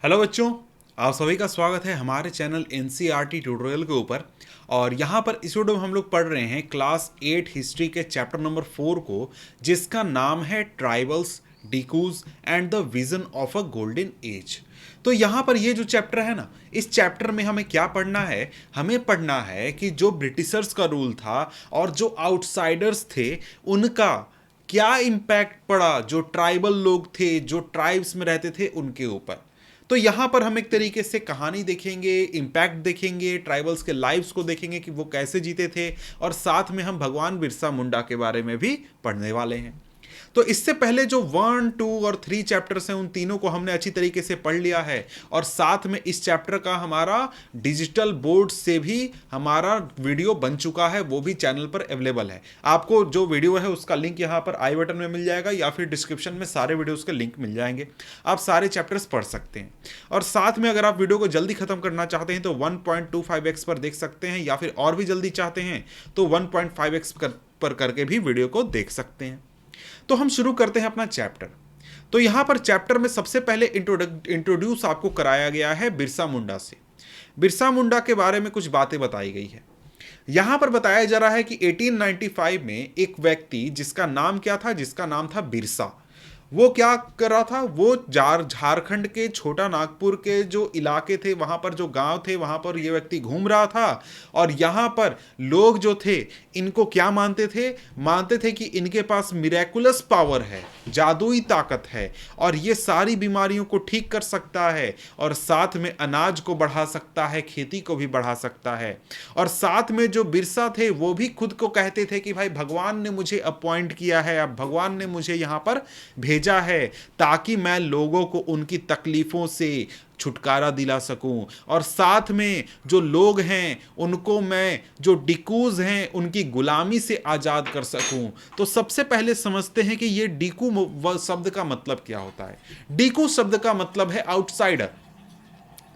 Hello बच्चों, आप सभी का स्वागत है हमारे चैनल एनसीईआरटी ट्यूटोरियल के ऊपर। और यहाँ पर इस वीडियो में हम लोग पढ़ रहे हैं क्लास 8 हिस्ट्री के चैप्टर नंबर 4 को, जिसका नाम है tribals, dikus and the vision of a golden age. तो यहाँ पर ये जो चैप्टर है ना, इस चैप्टर में हमें क्या पढ़ना है? हमें पढ़ना है कि जो ब्रिटिशर्स का रूल था और जो आउटसाइडर्स थे उनका क्या इम्पैक्ट पड़ा, जो ट्राइबल लोग थे, जो ट्राइब्स में रहते थे, उनके ऊपर। तो यहां पर हम एक तरीके से कहानी देखेंगे, इम्पैक्ट देखेंगे, ट्राइबल्स के लाइव्स को देखेंगे कि वो कैसे जीते थे, और साथ में हम भगवान बिरसा मुंडा के बारे में भी पढ़ने वाले हैं। तो इससे पहले जो 1, 2 और 3 चैप्टर्स हैं, उन तीनों को हमने अच्छी तरीके से पढ़ लिया है। और साथ में इस चैप्टर का हमारा डिजिटल बोर्ड से भी हमारा वीडियो बन चुका है, वो भी चैनल पर अवेलेबल है। आपको जो वीडियो है उसका लिंक यहाँ पर आई बटन में मिल जाएगा, या फिर डिस्क्रिप्शन में सारे वीडियोस के लिंक मिल जाएंगे। आप सारे चैप्टर्स पढ़ सकते हैं। और साथ में अगर आप वीडियो को जल्दी खत्म करना चाहते हैं तो 1.25x पर देख सकते हैं, या फिर और भी जल्दी चाहते हैं तो 1.5x पर करके भी वीडियो को देख सकते हैं। तो हम शुरू करते हैं अपना चैप्टर। तो यहां पर चैप्टर में सबसे पहले इंट्रोड्यूस आपको कराया गया है बिरसा मुंडा से। बिरसा मुंडा के बारे में कुछ बातें बताई गई है। यहां पर बताया जा रहा है कि 1895 में एक व्यक्ति जिसका नाम क्या था, जिसका नाम था बिरसा, वो क्या कर रहा था? वो झारखंड के छोटा नागपुर के जो इलाके थे, वहां पर जो गांव थे, वहां पर ये व्यक्ति घूम रहा था। और यहां पर लोग जो थे, इनको क्या मानते थे? मानते थे कि इनके पास मिरेकुलस पावर है, जादुई ताकत है, और ये सारी बीमारियों को ठीक कर सकता है, और साथ में अनाज को बढ़ा सकता है, खेती को भी बढ़ा सकता है। और साथ में जो बिरसा थे वो भी खुद को कहते थे कि भाई भगवान ने मुझे अपॉइंट किया है, अब भगवान ने मुझे यहाँ पर भेजा है ताकि मैं लोगों को उनकी तकलीफों से छुटकारा दिला सकूं, और साथ में जो लोग हैं उनको मैं, जो डिकूज हैं, उनकी गुलामी से आज़ाद कर सकूं। तो सबसे पहले समझते हैं कि ये डिकू शब्द का मतलब क्या होता है। डिकू शब्द का मतलब है आउटसाइडर।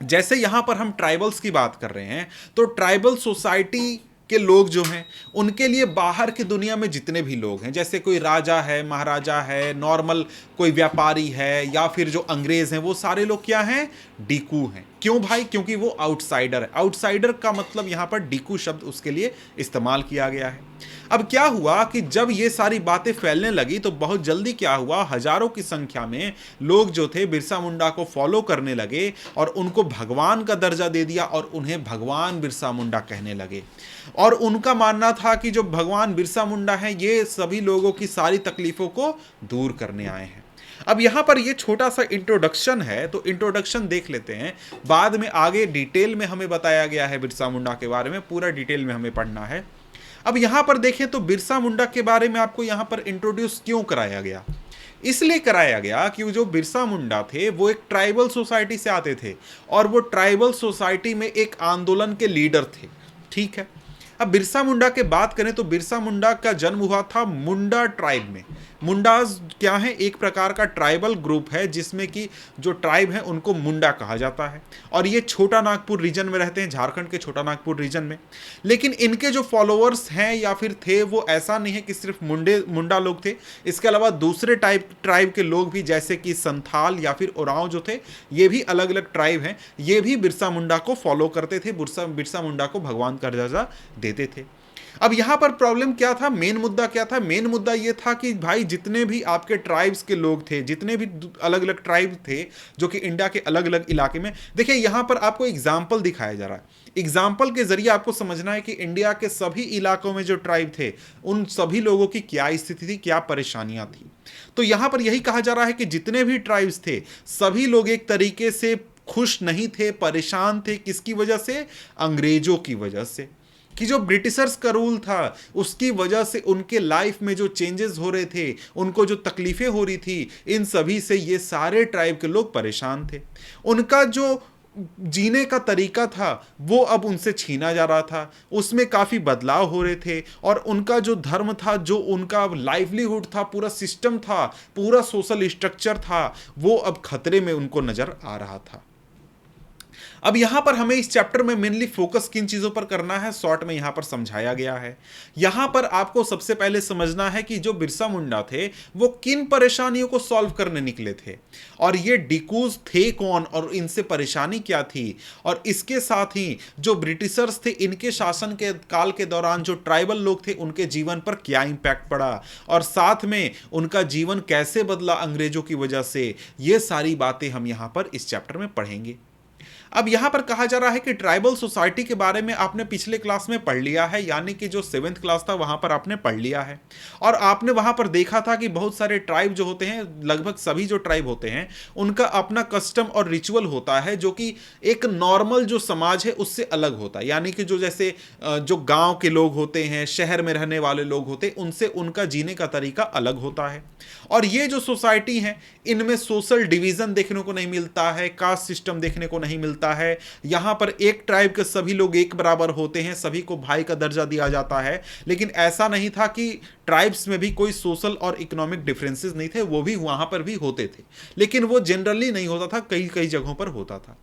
जैसे यहां पर हम ट्राइबल्स की बात कर रहे हैं, तो ट्राइबल सोसाइटी के लोग जो हैं, उनके लिए बाहर की दुनिया में जितने भी लोग हैं, जैसे कोई राजा है, महाराजा है, नॉर्मल कोई व्यापारी है, या फिर जो अंग्रेज हैं, वो सारे लोग क्या हैं? डीकू हैं। क्यों भाई? क्योंकि वो आउटसाइडर है। आउटसाइडर का मतलब यहां पर डीकू शब्द उसके लिए इस्तेमाल किया गया है। अब क्या हुआ कि जब ये सारी बातें फैलने लगी तो बहुत जल्दी क्या हुआ, हजारों की संख्या में लोग जो थे बिरसा मुंडा को फॉलो करने लगे, और उनको भगवान का दर्जा दे दिया, और उन्हें भगवान बिरसा मुंडा कहने लगे। और उनका मानना था कि जो भगवान बिरसा मुंडा है, ये सभी लोगों की सारी तकलीफों को दूर करने आए हैं। अब यहां पर ये छोटा सा इंट्रोडक्शन है, तो इंट्रोडक्शन देख लेते हैं। बाद में आगे डिटेल में हमें बताया गया है बिरसा मुंडा के बारे में, पूरा डिटेल में हमें पढ़ना है। अब यहां पर देखें तो बिरसा मुंडा के बारे में आपको यहां पर इंट्रोड्यूस क्यों कराया गया? इसलिए कराया गया कि जो बिरसा मुंडा थे वो एक ट्राइबल सोसाइटी से आते थे, और वो ट्राइबल सोसाइटी में एक आंदोलन के लीडर थे। ठीक है। अब बिरसा मुंडा के बात करें तो बिरसा मुंडा का जन्म हुआ था मुंडा ट्राइब में। मुंडाज क्या है? एक प्रकार का ट्राइबल ग्रुप है जिसमें कि जो ट्राइब है उनको मुंडा कहा जाता है, और ये छोटा नागपुर रीजन में रहते हैं, झारखंड के छोटा नागपुर रीजन में। लेकिन इनके जो फॉलोअर्स हैं या फिर थे, वो ऐसा नहीं है कि सिर्फ मुंडा लोग थे। इसके अलावा दूसरे ट्राइब के लोग भी, जैसे कि संथाल या फिर ओरांव जो थे, ये भी अलग अलग ट्राइब हैं, ये भी बिरसा मुंडा को फॉलो करते थे, बिरसा मुंडा को भगवान का दर्जा देते थे। अब यहां पर प्रॉब्लम क्या था? मेन मुद्दा क्या था? मेन मुद्दा यह था कि भाई जितने भी आपके ट्राइब्स के लोग थे, जितने भी अलग अलग ट्राइब थे जो कि इंडिया के अलग अलग इलाके में, देखिए यहां पर आपको एग्जाम्पल दिखाया जा रहा है। एग्जाम्पल के जरिए आपको समझना है कि इंडिया के सभी इलाकों में जो ट्राइब थे, उन सभी लोगों की क्या स्थिति थी, क्या परेशानियां थी। तो यहां पर यही कहा जा रहा है कि जितने भी ट्राइब्स थे, सभी लोग एक तरीके से खुश नहीं थे, परेशान थे। किसकी वजह से? अंग्रेजों की वजह से, कि जो ब्रिटिशर्स का रूल था उसकी वजह से उनके लाइफ में जो चेंजेस हो रहे थे, उनको जो तकलीफें हो रही थी, इन सभी से ये सारे ट्राइब के लोग परेशान थे। उनका जो जीने का तरीका था वो अब उनसे छीना जा रहा था, उसमें काफ़ी बदलाव हो रहे थे, और उनका जो धर्म था, जो उनका लाइवलीहुड था, पूरा सिस्टम था, पूरा सोशल स्ट्रक्चर था, वो अब खतरे में उनको नज़र आ रहा था। अब यहां पर हमें इस चैप्टर में मेनली फोकस किन चीजों पर करना है, शॉर्ट में यहां पर समझाया गया है। यहां पर आपको सबसे पहले समझना है कि जो बिरसा मुंडा थे वो किन परेशानियों को सॉल्व करने निकले थे, और ये डिकूज थे कौन और इनसे परेशानी क्या थी, और इसके साथ ही जो ब्रिटिशर्स थे इनके शासन के काल के दौरान जो ट्राइबल लोग थे उनके जीवन पर क्या इंपैक्ट पड़ा, और साथ में उनका जीवन कैसे बदला अंग्रेजों की वजह से। ये सारी बातें हम यहां पर इस चैप्टर में पढ़ेंगे। अब यहां पर कहा जा रहा है कि ट्राइबल सोसाइटी के बारे में आपने पिछले क्लास में पढ़ लिया है, यानी कि जो 7th क्लास था वहां पर आपने पढ़ लिया है, और आपने वहां पर देखा था कि बहुत सारे ट्राइब जो होते हैं, लगभग सभी जो ट्राइब होते हैं उनका अपना कस्टम और रिचुअल होता है जो कि एक नॉर्मल जो समाज है उससे अलग होता है। यानी कि जो जैसे जो गांव के लोग होते हैं, शहर में रहने वाले लोग होते हैं, उनसे उनका जीने का तरीका अलग होता है। और ये जो सोसाइटी है इनमें सोशल डिवीजन देखने को नहीं मिलता है, कास्ट सिस्टम देखने को नहीं मिलता है। यहां पर एक ट्राइब के सभी लोग एक बराबर होते हैं, सभी को भाई का दर्जा दिया जाता है। लेकिन ऐसा नहीं था कि ट्राइब्स में भी कोई सोशल और इकोनॉमिक डिफरेंसेस नहीं थे, वो भी वहां पर भी होते थे, लेकिन वो जनरली नहीं होता था, कई कई जगहों पर होता था।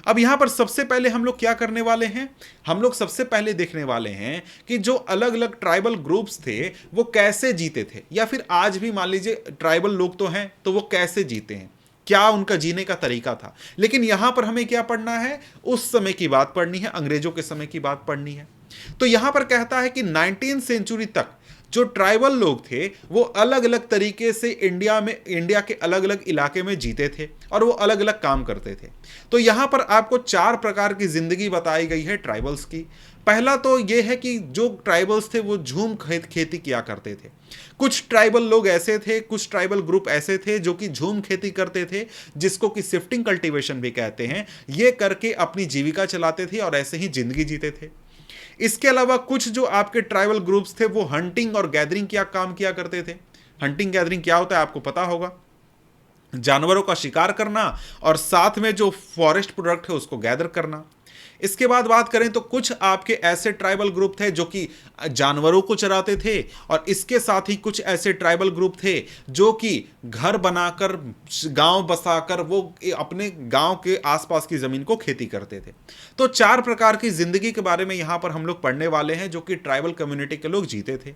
अब यहां पर सबसे पहले हम लोग क्या करने वाले हैं, हम लोग सबसे पहले देखने वाले हैं कि जो अलग अलग ट्राइबल ग्रुप्स थे वो कैसे जीते थे, या फिर आज भी मान लीजिए ट्राइबल लोग तो हैं तो वो कैसे जीते हैं, क्या उनका जीने का तरीका था। लेकिन यहां पर हमें क्या पढ़ना है, उस समय की बात पढ़नी है, अंग्रेजों के समय की बात पढ़नी है। तो यहां पर कहता है कि 19वीं सेंचुरी तक जो ट्राइबल लोग थे वो अलग अलग तरीके से इंडिया के अलग अलग इलाके में जीते थे और वो अलग अलग काम करते थे। तो यहां पर आपको 4 प्रकार की जिंदगी बताई गई है ट्राइबल्स की। पहला तो ये है कि जो ट्राइबल्स थे वो झूम खेती किया करते थे। कुछ ट्राइबल लोग ऐसे थे, कुछ ट्राइबल ग्रुप ऐसे थे जो कि झूम खेती करते थे, जिसको कि शिफ्टिंग कल्टीवेशन भी कहते हैं। ये करके अपनी जीविका चलाते थे और ऐसे ही जिंदगी जीते थे। इसके अलावा कुछ जो आपके ट्राइबल ग्रुप्स थे वो हंटिंग और गैदरिंग क्या काम किया करते थे। हंटिंग गैदरिंग क्या होता है आपको पता होगा, जानवरों का शिकार करना और साथ में जो फॉरेस्ट प्रोडक्ट है उसको गैदर करना। इसके बाद बात करें तो कुछ आपके ऐसे ट्राइबल ग्रुप थे जो कि जानवरों को चराते थे, और इसके साथ ही कुछ ऐसे ट्राइबल ग्रुप थे जो कि घर बनाकर, गांव बसाकर वो अपने गांव के आसपास की जमीन को खेती करते थे। तो 4 प्रकार की जिंदगी के बारे में यहां पर हम लोग पढ़ने वाले हैं जो कि ट्राइबल कम्युनिटी के लोग जीते थे।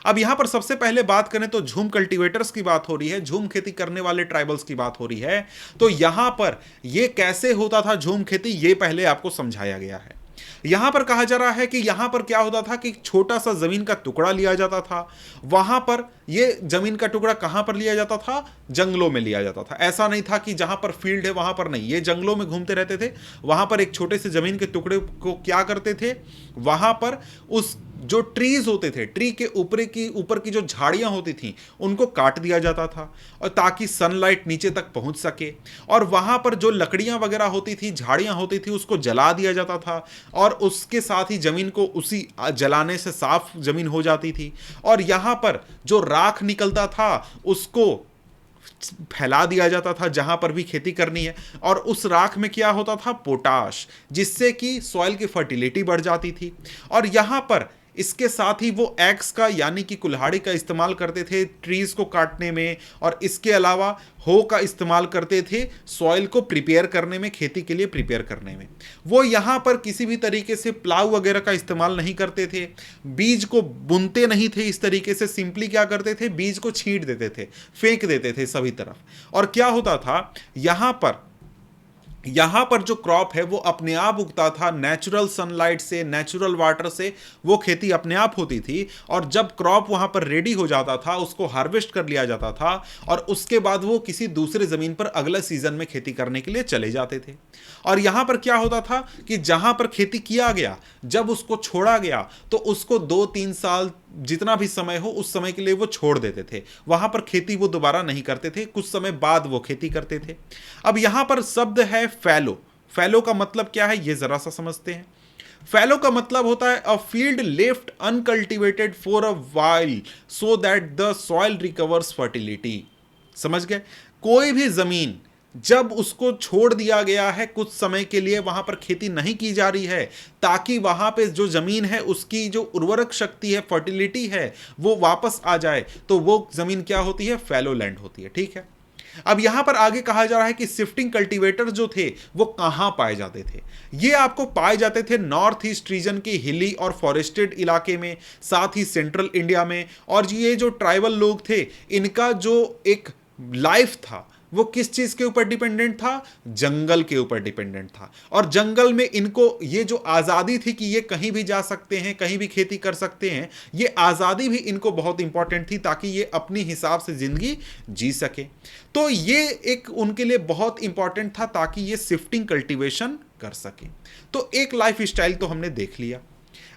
अब यहां पर सबसे पहले बात करें तो झूम कल्टीवेटर्स की बात हो रही है, झूम खेती करने वाले ट्राइबल्स की बात हो रही है। तो यहां पर यह कैसे होता था झूम खेती, यह पहले आपको समझाया गया है। यहां पर कहा जा रहा है कि यहां पर क्या होता था कि छोटा सा जमीन का टुकड़ा लिया जाता था। वहां पर यह जमीन का टुकड़ा कहां पर लिया जाता था, जंगलों में लिया जाता था। ऐसा नहीं था कि जहां पर फील्ड है वहां पर नहीं, ये जंगलों में घूमते रहते थे। वहां पर एक छोटे से जमीन के टुकड़े को क्या करते थे, वहां पर उस जो ट्रीज होते थे, ट्री के ऊपर की जो झाड़ियां होती थी उनको काट दिया जाता था, और ताकि सनलाइट नीचे तक पहुंच सके। और वहां पर जो लकड़ियां वगैरह होती थी, झाड़ियां होती थी, उसको जला दिया जाता था, और उसके साथ ही जमीन को उसी जलाने से साफ जमीन हो जाती थी। और यहां पर जो राख निकलता था उसको फैला दिया जाता था जहां पर भी खेती करनी है, और उस राख में क्या होता था, पोटाश, जिससे कि सॉइल की फर्टिलिटी बढ़ जाती थी। और यहां पर इसके साथ ही वो एक्स का यानी कि कुल्हाड़ी का इस्तेमाल करते थे ट्रीज को काटने में, और इसके अलावा हो का इस्तेमाल करते थे सॉइल को प्रिपेयर करने में, खेती के लिए प्रिपेयर करने में। वो यहाँ पर किसी भी तरीके से प्लाव वगैरह का इस्तेमाल नहीं करते थे, बीज को बुनते नहीं थे इस तरीके से, सिंपली क्या करते थे, बीज को छींट देते थे, फेंक देते थे सभी तरफ। और क्या होता था, यहां पर जो क्रॉप है वो अपने आप उगता था, नेचुरल सनलाइट से, नेचुरल वाटर से वो खेती अपने आप होती थी। और जब क्रॉप वहां पर रेडी हो जाता था उसको हार्वेस्ट कर लिया जाता था, और उसके बाद वो किसी दूसरे जमीन पर अगले सीजन में खेती करने के लिए चले जाते थे। और यहां पर क्या होता था कि जहां पर खेती किया गया, जब उसको छोड़ा गया तो उसको 2-3 साल जितना भी समय हो उस समय के लिए वो छोड़ देते थे, वहां पर खेती वो दोबारा नहीं करते थे, कुछ समय बाद वो खेती करते थे। अब यहां पर शब्द है फैलो। फैलो का मतलब क्या है ये जरा सा समझते हैं। फैलो का मतलब होता है a field left uncultivated for a while so that the soil recovers fertility. समझ गए, कोई भी जमीन जब उसको छोड़ दिया गया है कुछ समय के लिए, वहां पर खेती नहीं की जा रही है, ताकि वहां पे जो जमीन है उसकी जो उर्वरक शक्ति है, फर्टिलिटी है, वो वापस आ जाए, तो वो जमीन क्या होती है, फैलो लैंड होती है। ठीक है, अब यहां पर आगे कहा जा रहा है कि शिफ्टिंग कल्टीवेटर जो थे वो कहां पाए जाते थे। ये आपको पाए जाते थे नॉर्थ ईस्ट रीजन के हिली और फॉरेस्टेड इलाके में, साथ ही सेंट्रल इंडिया में। और ये जो ट्राइबल लोग थे, इनका जो एक लाइफ था वो किस चीज के ऊपर डिपेंडेंट था? जंगल के ऊपर डिपेंडेंट था। और जंगल में इनको ये जो आजादी थी कि ये कहीं भी जा सकते हैं, कहीं भी खेती कर सकते हैं, ये आजादी भी इनको बहुत इंपॉर्टेंट थी ताकि ये अपनी हिसाब से जिंदगी जी सके। तो ये एक उनके लिए बहुत इंपॉर्टेंट था ताकि ये शिफ्टिंग कल्टीवेशन कर सके। तो एक लाइफ स्टाइल तो हमने देख लिया।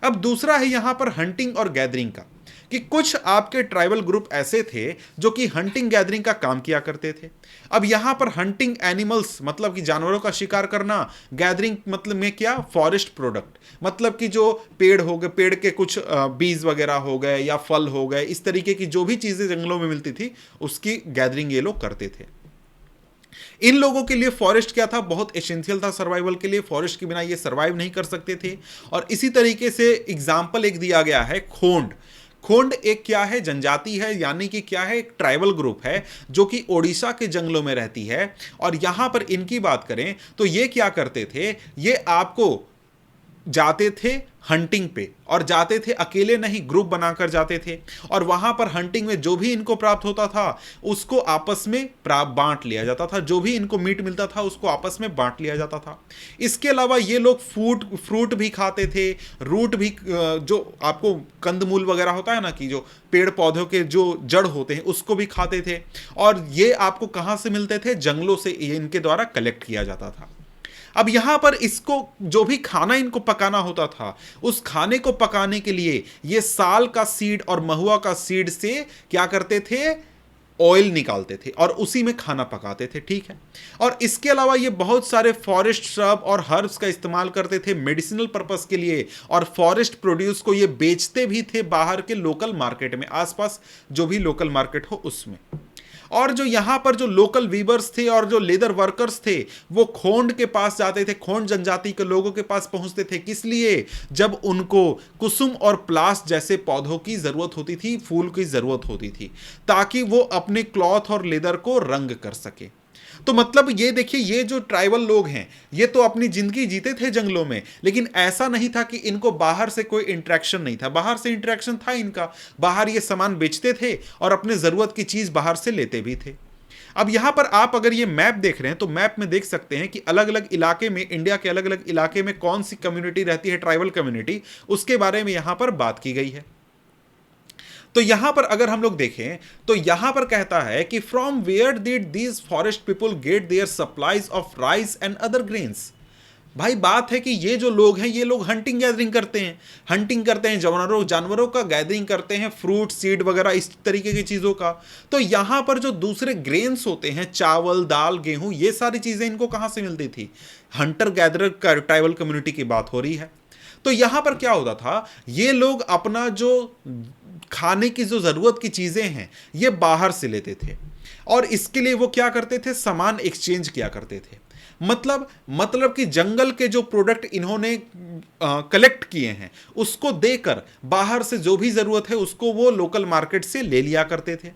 अब दूसरा है यहां पर हंटिंग और गैदरिंग का, कि कुछ आपके ट्राइबल ग्रुप ऐसे थे जो कि हंटिंग गैदरिंग का काम किया करते थे। अब यहां पर हंटिंग एनिमल्स मतलब कि जानवरों का शिकार करना, गैदरिंग मतलब में क्या? फॉरेस्ट प्रोडक्ट, मतलब कि जो पेड़ हो गए, पेड़ के कुछ बीज वगैरह हो गए या फल हो गए, इस तरीके की जो भी चीजें जंगलों में मिलती थी उसकी गैदरिंग ये लोग करते थे। इन लोगों के लिए फॉरेस्ट क्या था? बहुत एसेंशियल था सर्वाइवल के लिए। फॉरेस्ट के बिना ये सर्वाइव नहीं कर सकते थे। और इसी तरीके से एग्जाम्पल एक दिया गया है खोंड। खोंड एक क्या है? जनजाति है, यानी कि क्या है? एक ट्राइबल ग्रुप है जो कि ओडिशा के जंगलों में रहती है। और यहां पर इनकी बात करें तो ये क्या करते थे? ये आपको जाते थे हंटिंग पे, और जाते थे अकेले नहीं, ग्रुप बनाकर जाते थे। और वहां पर हंटिंग में जो भी इनको प्राप्त होता था उसको आपस में बांट लिया जाता था। जो भी इनको मीट मिलता था उसको आपस में बांट लिया जाता था। इसके अलावा ये लोग फ्रूट भी खाते थे, रूट भी, जो आपको कंदमूल वगैरह होता है ना, कि जो पेड़ पौधों के जो जड़ होते हैं उसको भी खाते थे। और ये आपको कहां से मिलते थे? जंगलों से इनके द्वारा कलेक्ट किया जाता था। अब यहां पर इसको जो भी खाना इनको पकाना होता था, उस खाने को पकाने के लिए ये साल का सीड और महुआ का सीड से क्या करते थे? ऑयल निकालते थे और उसी में खाना पकाते थे। ठीक है। और इसके अलावा ये बहुत सारे फॉरेस्ट श्रब और हर्ब्स का इस्तेमाल करते थे मेडिसिनल पर्पस के लिए, और फॉरेस्ट प्रोड्यूस को ये बेचते भी थे बाहर के लोकल मार्केट में, आसपास जो भी लोकल मार्केट हो उसमें। और जो यहां पर जो लोकल वीवर्स थे और जो लेदर वर्कर्स थे वो खोंड के पास जाते थे, खोंड जनजाति के लोगों के पास पहुंचते थे। किस लिए? जब उनको कुसुम और प्लास जैसे पौधों की जरूरत होती थी, फूल की जरूरत होती थी, ताकि वो अपने क्लॉथ और लेदर को रंग कर सके। तो मतलब ये देखिए, ये जो ट्राइबल लोग हैं ये तो अपनी जिंदगी जीते थे जंगलों में, लेकिन ऐसा नहीं था कि इनको बाहर से कोई इंटरेक्शन नहीं था। बाहर से इंटरेक्शन था इनका, बाहर ये सामान बेचते थे और अपने जरूरत की चीज बाहर से लेते भी थे। अब यहां पर आप अगर ये मैप देख रहे हैं तो मैप में देख सकते हैं कि अलग अलग इलाके में, इंडिया के अलग अलग इलाके में कौन सी कम्युनिटी रहती है, ट्राइबल कम्युनिटी, उसके बारे में यहां पर बात की गई है। तो यहां पर अगर हम लोग देखें तो यहां पर कहता है कि from where did these forest people get their supplies of rice and other grains. भाई बात है कि ये जो लोग हैं ये लोग हंटिंग गैदरिंग करते हैं, जानवरों का गैदरिंग करते हैं, फ्रूट सीड वगैरह इस तरीके की चीज़ों का। तो यहां पर जो दूसरे ग्रेन्स होते हैं, चावल दाल गेहूं, ये सारी चीज़ें इनको कहां से मिलती थी? हंटर गैदरर ट्राइबल कम्युनिटी की बात हो रही है। तो यहां पर क्या होता था? ये लोग अपना जो खाने की जो जरूरत की चीजें हैं ये बाहर से लेते थे, और इसके लिए वो क्या करते थे? सामान एक्सचेंज किया करते थे। मतलब कि जंगल के जो प्रोडक्ट इन्होंने कलेक्ट किए हैं उसको देकर बाहर से जो भी जरूरत है उसको वो लोकल मार्केट से ले लिया करते थे।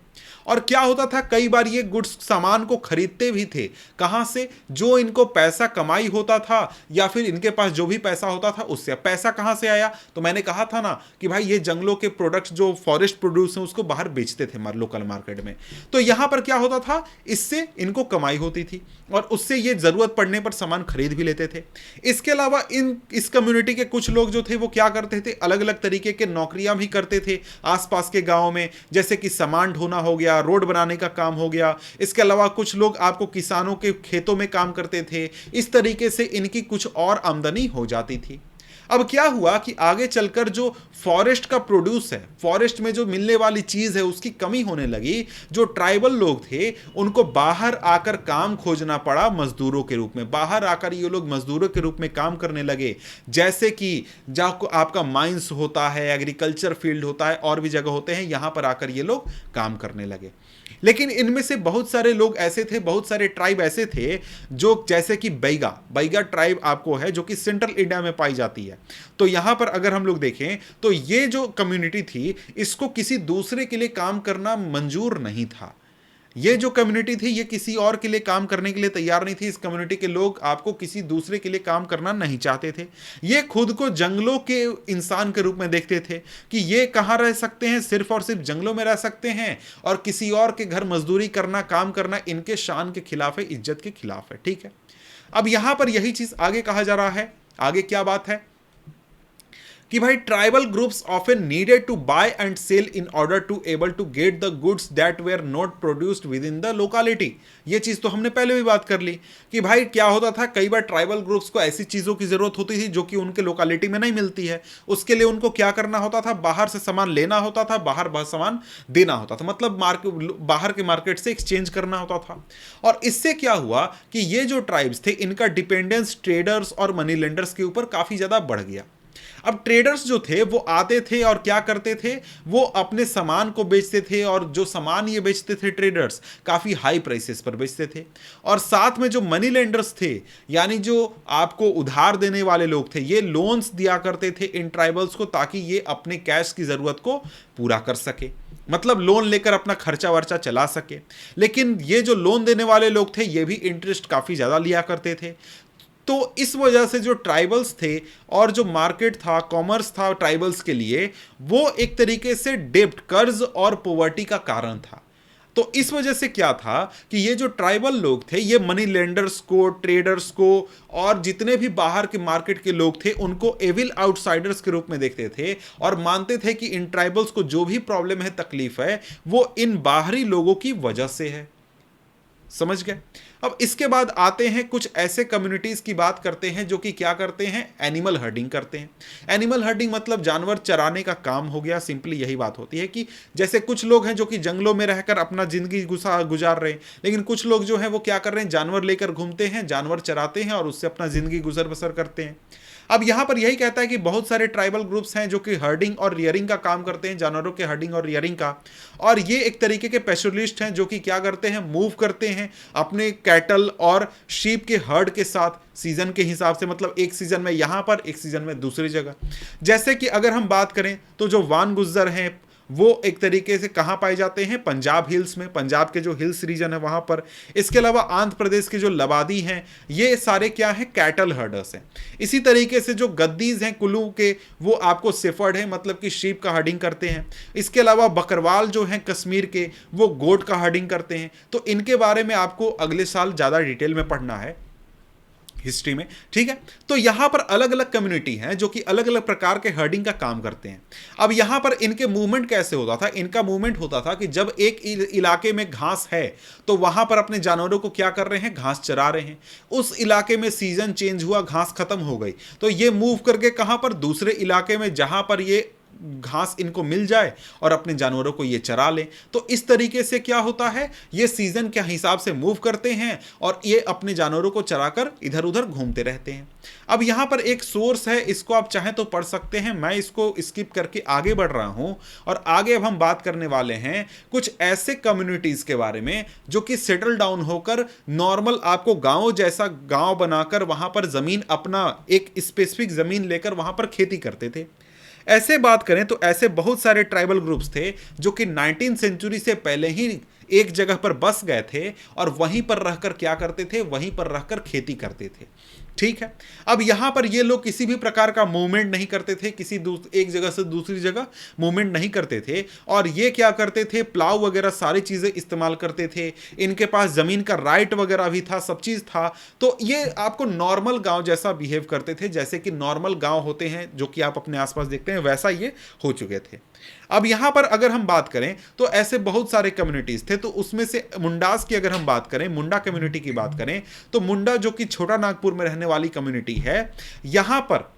और क्या होता था? कई बार ये गुड्स सामान को खरीदते भी थे। कहां से? जो इनको पैसा कमाई होता था या फिर इनके पास जो भी पैसा होता था उससे। पैसा कहां से आया? तो मैंने कहा था ना कि भाई ये जंगलों के प्रोडक्ट्स जो फॉरेस्ट प्रोड्यूस हैं उसको बाहर बेचते थे लोकल मार्केट में। तो यहां पर क्या होता था? इससे इनको कमाई होती थी और उससे ये जरूरत पड़ने पर सामान खरीद भी लेते थे। इसके अलावा इस कम्युनिटी के कुछ लोग जो थे वो क्या करते थे? अलग अलग तरीके के नौकरियां भी करते थे आसपास के गांव में, जैसे कि सामान ढोना हो गया, रोड बनाने का काम हो गया। इसके अलावा कुछ लोग आपको किसानों के खेतों में काम करते थे। इस तरीके से इनकी कुछ और आमदनी हो जाती थी। अब क्या हुआ कि आगे चलकर जो फॉरेस्ट का प्रोड्यूस है, फॉरेस्ट में जो मिलने वाली चीज है उसकी कमी होने लगी। जो ट्राइबल लोग थे उनको बाहर आकर काम खोजना पड़ा मजदूरों के रूप में। बाहर आकर ये लोग मजदूरों के रूप में काम करने लगे, जैसे कि जहाँ आपका माइंस होता है, एग्रीकल्चर फील्ड होता है, और भी जगह होते हैं, यहां पर आकर ये लोग काम करने लगे। लेकिन इनमें से बहुत सारे लोग ऐसे थे, बहुत सारे ट्राइब ऐसे थे जो, जैसे कि बैगा ट्राइब आपको है जो कि सेंट्रल इंडिया में पाई जाती है। तो यहां पर अगर हम लोग देखें तो ये जो कम्युनिटी थी इसको किसी दूसरे के लिए काम करना मंजूर नहीं था। ये जो कम्युनिटी थी ये किसी और के लिए काम करने के लिए तैयार नहीं थी। इस कम्युनिटी के लोग आपको किसी दूसरे के लिए काम करना नहीं चाहते थे। ये खुद को जंगलों के इंसान के रूप में देखते थे कि ये कहाँ रह सकते हैं, सिर्फ और सिर्फ जंगलों में रह सकते हैं, और किसी और के घर मजदूरी करना, काम करना इनके शान के खिलाफ है, इज्जत के खिलाफ है। ठीक है, अब यहां पर यही चीज आगे कहा जा रहा है। आगे क्या बात है कि भाई tribal groups often needed to buy and sell in order to able to get the goods that were not produced within the locality. ये चीज तो हमने पहले भी बात कर ली कि भाई क्या होता था, कई बार ट्राइबल ग्रुप्स को ऐसी चीजों की जरूरत होती थी जो कि उनके लोकालिटी में नहीं मिलती है। उसके लिए उनको क्या करना होता था, बाहर से सामान लेना होता था, बाहर सामान देना होता था, मतलब बाहर के मार्केट से एक्सचेंज करना होता था। और इससे क्या हुआ कि ये जो ट्राइब्स थे इनका डिपेंडेंस ट्रेडर्स और मनी लेंडर्स के ऊपर काफी ज्यादा बढ़ गया। अब ट्रेडर्स जो थे वो आते थे और क्या करते थे, वो अपने सामान को बेचते थे, और जो सामान ये बेचते थे ट्रेडर्स काफ़ी हाई प्राइसेस पर बेचते थे। और साथ में जो मनी लेंडर्स थे, यानी जो आपको उधार देने वाले लोग थे, ये लोन्स दिया करते थे इन ट्राइबल्स को ताकि ये अपने कैश की ज़रूरत को पूरा कर सके, मतलब लोन लेकर अपना खर्चा वर्चा चला सके। लेकिन ये जो लोन देने वाले लोग थे ये भी इंटरेस्ट काफ़ी ज़्यादा लिया करते थे। तो इस वजह से जो ट्राइबल्स थे और जो मार्केट था, कॉमर्स था ट्राइबल्स के लिए, वो एक तरीके से डेब्ट, कर्ज और पॉवर्टी का कारण था। तो इस वजह से क्या था कि ये जो ट्राइबल लोग थे ये मनी लेंडर्स को, ट्रेडर्स को और जितने भी बाहर के मार्केट के लोग थे उनको एविल आउटसाइडर्स के रूप में देखते थे, और मानते थे कि इन ट्राइबल्स को जो भी प्रॉब्लम है, तकलीफ है, वो इन बाहरी लोगों की वजह से है। समझ गए। अब इसके बाद आते हैं कुछ ऐसे कम्युनिटीज की बात करते हैं जो कि क्या करते हैं, एनिमल हर्डिंग करते हैं। एनिमल हर्डिंग मतलब जानवर चराने का काम हो गया। सिंपली यही बात होती है कि जैसे कुछ लोग हैं जो कि जंगलों में रहकर अपना जिंदगी गुजार रहे हैं, लेकिन कुछ लोग जो हैं वो क्या कर रहे हैं, जानवर लेकर घूमते हैं, जानवर चराते हैं और उससे अपना जिंदगी गुजर बसर करते हैं। अब यहां पर यही कहता है कि बहुत सारे ट्राइबल ग्रुप्स हैं जो कि हर्डिंग और रियरिंग का काम करते हैं, जानवरों के हर्डिंग और रियरिंग का। और ये एक तरीके के पेस्टुरलिस्ट हैं जो कि क्या करते हैं, मूव करते हैं अपने कैटल और शीप के हर्ड के साथ सीजन के हिसाब से, मतलब एक सीजन में यहां पर, एक सीजन में दूसरी जगह। जैसे कि अगर हम बात करें तो जो वान गुज्जर हैं वो एक तरीके से कहाँ पाए जाते हैं, पंजाब हिल्स में, पंजाब के जो हिल्स रीजन है वहाँ पर। इसके अलावा आंध्र प्रदेश के जो लबादी हैं ये सारे क्या हैं, कैटल हर्डर्स हैं। इसी तरीके से जो गद्दीज हैं कुल्लू के, वो आपको सेफर्ड है, मतलब कि शीप का हर्डिंग करते हैं। इसके अलावा बकरवाल जो हैं कश्मीर के, वो गोट का हर्डिंग करते हैं। तो इनके बारे में आपको अगले साल ज़्यादा डिटेल में पढ़ना है हिस्ट्री में, ठीक है। तो यहां पर अलग अलग कम्युनिटी हैं जो कि अलग अलग प्रकार के हर्डिंग का काम करते हैं। अब यहां पर इनके मूवमेंट कैसे होता था, इनका मूवमेंट होता था कि जब एक इलाके में घास है तो वहां पर अपने जानवरों को क्या कर रहे हैं, घास चरा रहे हैं। उस इलाके में सीजन चेंज हुआ, घास खत्म हो गई, तो ये मूव करके कहां पर, दूसरे इलाके में जहां पर ये घास इनको मिल जाए और अपने जानवरों को ये चरा लें। तो इस तरीके से क्या होता है, ये सीजन के हिसाब से मूव करते हैं और ये अपने जानवरों को चराकर इधर उधर घूमते रहते हैं। अब यहां पर एक सोर्स है, इसको आप चाहें तो पढ़ सकते हैं, मैं इसको स्किप करके आगे बढ़ रहा हूं। और आगे अब हम बात करने वाले हैं कुछ ऐसे कम्युनिटीज के बारे में जो कि सेटल डाउन होकर नॉर्मल आपको गांव जैसा गांव बनाकर वहां पर जमीन, अपना एक स्पेसिफिक जमीन लेकर वहां पर खेती करते थे। ऐसे बात करें तो ऐसे बहुत सारे ट्राइबल ग्रुप्स थे जो कि 19वीं सेंचुरी से पहले ही एक जगह पर बस गए थे और वहीं पर रहकर क्या करते थे, वहीं पर रहकर खेती करते थे। ठीक है। अब यहां पर ये लोग किसी भी प्रकार का मूवमेंट नहीं करते थे, किसी एक जगह से दूसरी जगह मूवमेंट नहीं करते थे। और ये क्या करते थे, प्लाव वगैरह सारी चीजें इस्तेमाल करते थे। इनके पास जमीन का राइट वगैरह भी था, सब चीज था। तो ये आपको नॉर्मल गांव जैसा बिहेव करते थे, जैसे कि नॉर्मल गांव होते हैं जो कि आप अपने आसपास देखते हैं, वैसा ये हो चुके थे। अब यहां पर अगर हम बात करें तो ऐसे बहुत सारे कम्युनिटीज थे। तो उसमें से मुंडास की अगर हम बात करें, मुंडा कम्युनिटी की बात करें, तो मुंडा जो कि छोटा नागपुर में रहने वाली कम्युनिटी है, यहां पर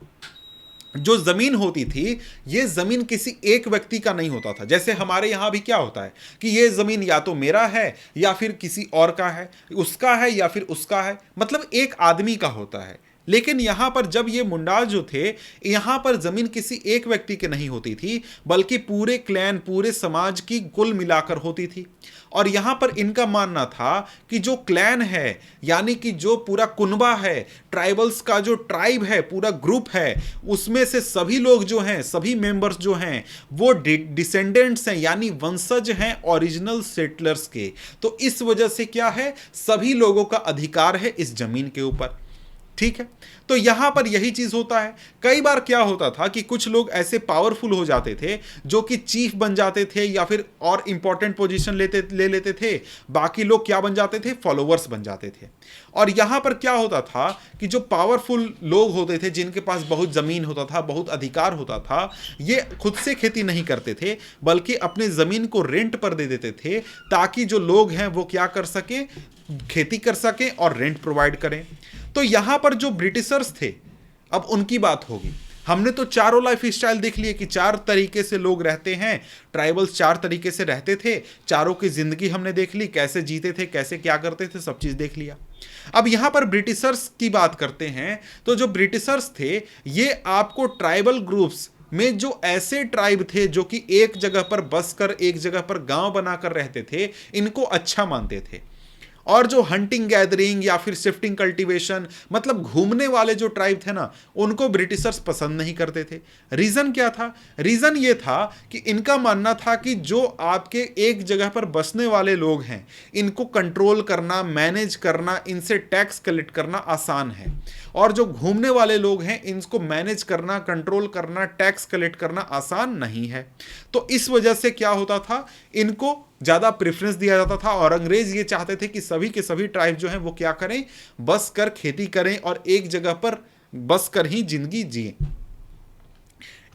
जो जमीन होती थी, ये जमीन किसी एक व्यक्ति का नहीं होता था। जैसे हमारे यहां भी क्या होता है कि ये जमीन या तो मेरा है या फिर किसी और का है, उसका है या फिर उसका है, मतलब एक आदमी का होता है। लेकिन यहां पर जब ये मुंडाज जो थे, यहां पर जमीन किसी एक व्यक्ति के नहीं होती थी, बल्कि पूरे क्लैन, पूरे समाज की कुल मिलाकर होती थी। और यहां पर इनका मानना था कि जो क्लैन है, यानी कि जो पूरा कुनबा है, ट्राइबल्स का जो ट्राइब है, पूरा ग्रुप है, उसमें से सभी लोग जो हैं, सभी मेंबर्स जो हैं, वो डिसेंडेंट्स हैं, यानी वंशज हैं ओरिजिनल सेटलर्स के। तो इस वजह से क्या है, सभी लोगों का अधिकार है इस जमीन के ऊपर। ठीक है, तो यहां पर यही चीज होता है। कई बार क्या होता था कि कुछ लोग ऐसे पावरफुल हो जाते थे जो कि चीफ बन जाते थे या फिर और इंपॉर्टेंट पोजीशन ले लेते थे, बाकी लोग क्या बन जाते थे, फॉलोवर्स बन जाते थे। और यहां पर क्या होता था कि जो पावरफुल लोग होते थे, जिनके पास बहुत जमीन होता था, बहुत अधिकार होता था, ये खुद से खेती नहीं करते थे, बल्कि अपने जमीन को रेंट पर दे देते थे, ताकि जो लोग हैं वो क्या कर सकें, खेती कर सकें और रेंट प्रोवाइड करें। तो यहां पर जो ब्रिटिशर्स थे, अब उनकी बात होगी। हमने तो चारों लाइफ स्टाइल देख लिए कि चार तरीके से लोग रहते हैं, ट्राइबल्स चार तरीके से रहते थे, चारों की जिंदगी हमने देख ली, कैसे जीते थे, कैसे क्या करते थे, सब चीज देख लिया। अब यहां पर ब्रिटिशर्स की बात करते हैं। तो जो ब्रिटिशर्स थे, ये आपको ट्राइबल ग्रुप्स में जो ऐसे ट्राइब थे जो कि एक जगह पर बसकर, एक जगह पर गांव बनाकर रहते थे, इनको अच्छा मानते थे। और जो हंटिंग गैदरिंग या फिर शिफ्टिंग कल्टीवेशन, मतलब घूमने वाले जो ट्राइब थे ना, उनको ब्रिटिशर्स पसंद नहीं करते थे। रीजन क्या था? रीजन ये था कि इनका मानना था कि जो आपके एक जगह पर बसने वाले लोग हैं, इनको कंट्रोल करना, मैनेज करना, इनसे टैक्स कलेक्ट करना आसान है, और जो घूमने वाले लोग हैं, इनको मैनेज करना, कंट्रोल करना, टैक्स कलेक्ट करना आसान नहीं है। तो इस वजह से क्या होता था, इनको ज्यादा प्रेफरेंस दिया जाता था। और अंग्रेज ये चाहते थे कि सभी के सभी ट्राइब जो हैं वो क्या करें, बस कर खेती करें और एक जगह पर बस कर ही जिंदगी जिए।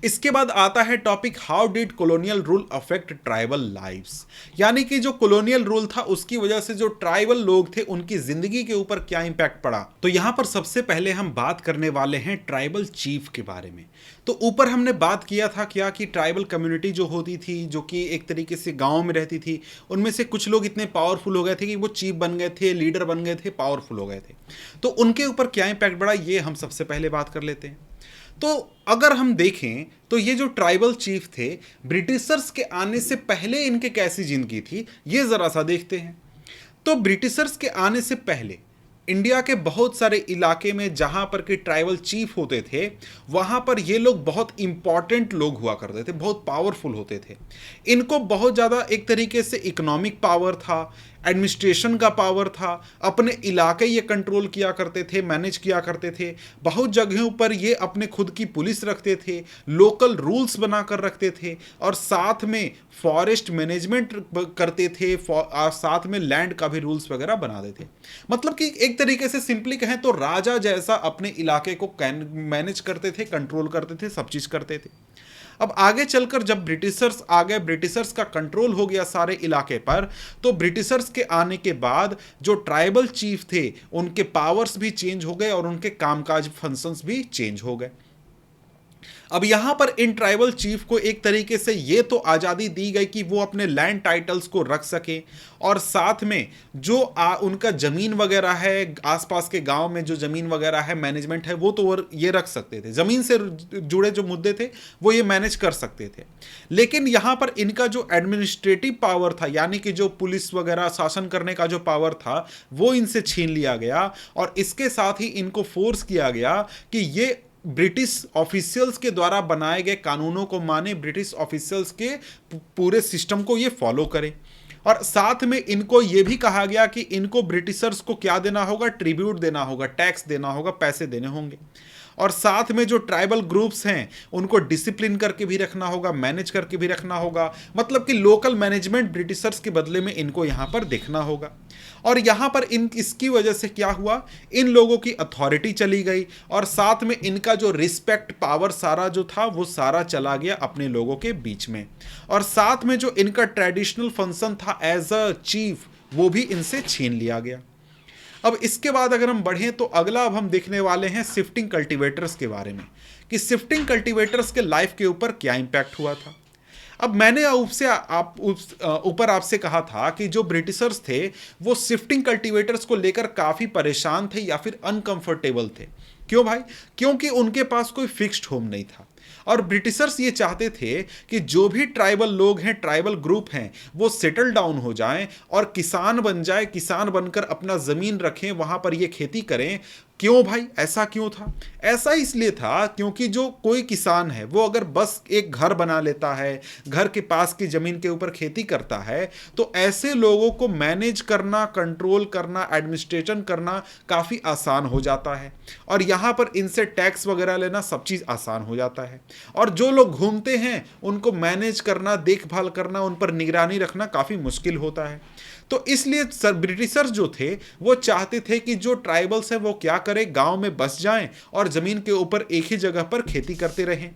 इसके बाद आता है topic, how did colonial rule affect tribal lives, यानी कि जो कॉलोनियल रूल था उसकी वजह से जो ट्राइबल लोग थे उनकी जिंदगी के ऊपर क्या इंपैक्ट पड़ा। तो यहां पर सबसे पहले हम बात करने वाले हैं ट्राइबल चीफ के बारे में। तो ऊपर हमने बात किया था क्या कि ट्राइबल कम्युनिटी जो होती थी, जो कि एक तरीके से गांव में रहती थी, उनमें से कुछ लोग इतने पावरफुल हो गए थे कि वो चीफ बन गए थे, लीडर बन गए थे, पावरफुल हो गए थे। तो उनके ऊपर क्या इंपैक्ट पड़ा, ये हम सबसे पहले बात कर लेते हैं। तो अगर हम देखें तो ये जो ट्राइबल चीफ थे, ब्रिटिशर्स के आने से पहले इनके कैसी जिंदगी थी, ये जरा सा देखते हैं। तो ब्रिटिशर्स के आने से पहले इंडिया के बहुत सारे इलाके में जहां पर के ट्राइबल चीफ होते थे, वहां पर ये लोग बहुत इंपॉर्टेंट लोग हुआ करते थे, बहुत पावरफुल होते थे। इनको बहुत ज़्यादा एक तरीके से इकोनॉमिक पावर था, एडमिनिस्ट्रेशन का पावर था, अपने इलाके ये कंट्रोल किया करते थे, मैनेज किया करते थे। बहुत जगहों पर ये अपने खुद की पुलिस रखते थे, लोकल रूल्स बनाकर रखते थे, और साथ में फॉरेस्ट मैनेजमेंट करते थे, साथ में लैंड का भी रूल्स वगैरह बनाते थे। मतलब कि एक तरीके से सिंपली कहें तो राजा जैसा अपने इलाके को मैनेज करते थे, कंट्रोल करते थे, सब चीज़ करते थे। अब आगे चलकर जब ब्रिटिशर्स आ गए, ब्रिटिशर्स का कंट्रोल हो गया सारे इलाके पर, तो ब्रिटिशर्स के आने के बाद जो ट्राइबल चीफ थे उनके पावर्स भी चेंज हो गए और उनके कामकाज फंक्शंस भी चेंज हो गए। अब यहां पर इन ट्राइबल चीफ को एक तरीके से ये तो आज़ादी दी गई कि वो अपने लैंड टाइटल्स को रख सके, और साथ में जो उनका ज़मीन वगैरह है, आसपास के गांव में जो ज़मीन वगैरह है, मैनेजमेंट है, वो तो ये रख सकते थे। ज़मीन से जुड़े जो मुद्दे थे वो ये मैनेज कर सकते थे। लेकिन यहाँ पर इनका जो एडमिनिस्ट्रेटिव पावर था, यानी कि जो पुलिस वगैरह शासन करने का जो पावर था, वो इनसे छीन लिया गया। और इसके साथ ही इनको फोर्स किया गया कि ये ब्रिटिश ऑफिशियल्स के द्वारा बनाए गए कानूनों को माने, ब्रिटिश ऑफिशियल्स के पूरे सिस्टम को ये फॉलो करें। और साथ में इनको ये भी कहा गया कि इनको ब्रिटिशर्स को क्या देना होगा, ट्रिब्यूट देना होगा, टैक्स देना होगा, पैसे देने होंगे। और साथ में जो ट्राइबल ग्रुप्स हैं उनको डिसिप्लिन करके भी रखना होगा, मैनेज करके भी रखना होगा। मतलब कि लोकल मैनेजमेंट ब्रिटिशर्स के बदले में इनको यहाँ पर देखना होगा। और यहाँ पर इसकी वजह से क्या हुआ, इन लोगों की अथॉरिटी चली गई, और साथ में इनका जो रिस्पेक्ट पावर सारा जो था वो सारा चला गया अपने लोगों के बीच में। और साथ में जो इनका ट्रेडिशनल फंक्शन था एज अ चीफ, वो भी इनसे छीन लिया गया। अब इसके बाद अगर हम बढ़ें तो अगला अब हम देखने वाले हैं शिफ्टिंग कल्टीवेटर्स के बारे में, कि शिफ्टिंग कल्टीवेटर्स के लाइफ के ऊपर क्या इंपैक्ट हुआ था। अब मैंने उससे आप ऊपर आपसे कहा था कि जो ब्रिटिशर्स थे वो शिफ्टिंग कल्टीवेटर्स को लेकर काफ़ी परेशान थे या फिर अनकंफर्टेबल थे। क्यों भाई? क्योंकि उनके पास कोई फिक्स्ड होम नहीं था और ब्रिटिशर्स ये चाहते थे कि जो भी ट्राइबल लोग हैं, ट्राइबल ग्रुप हैं, वो सेटल डाउन हो जाएं और किसान बन जाए, किसान बनकर अपना ज़मीन रखें, वहाँ पर ये खेती करें। क्यों भाई? ऐसा क्यों था? ऐसा इसलिए था क्योंकि जो कोई किसान है वो अगर बस एक घर बना लेता है, घर के पास की ज़मीन के ऊपर खेती करता है, तो ऐसे लोगों को मैनेज करना, कंट्रोल करना, एडमिनिस्ट्रेशन करना काफ़ी आसान हो जाता है और यहाँ पर इनसे टैक्स वगैरह लेना सब चीज़ आसान हो जाता है। और जो लोग घूमते हैं उनको मैनेज करना, देखभाल करना, उन पर निगरानी रखना काफ़ी मुश्किल होता है। तो इसलिए ब्रिटिशर्स जो थे वो चाहते थे कि जो ट्राइबल्स हैं वो क्या करें, गांव में बस जाएं और ज़मीन के ऊपर एक ही जगह पर खेती करते रहें।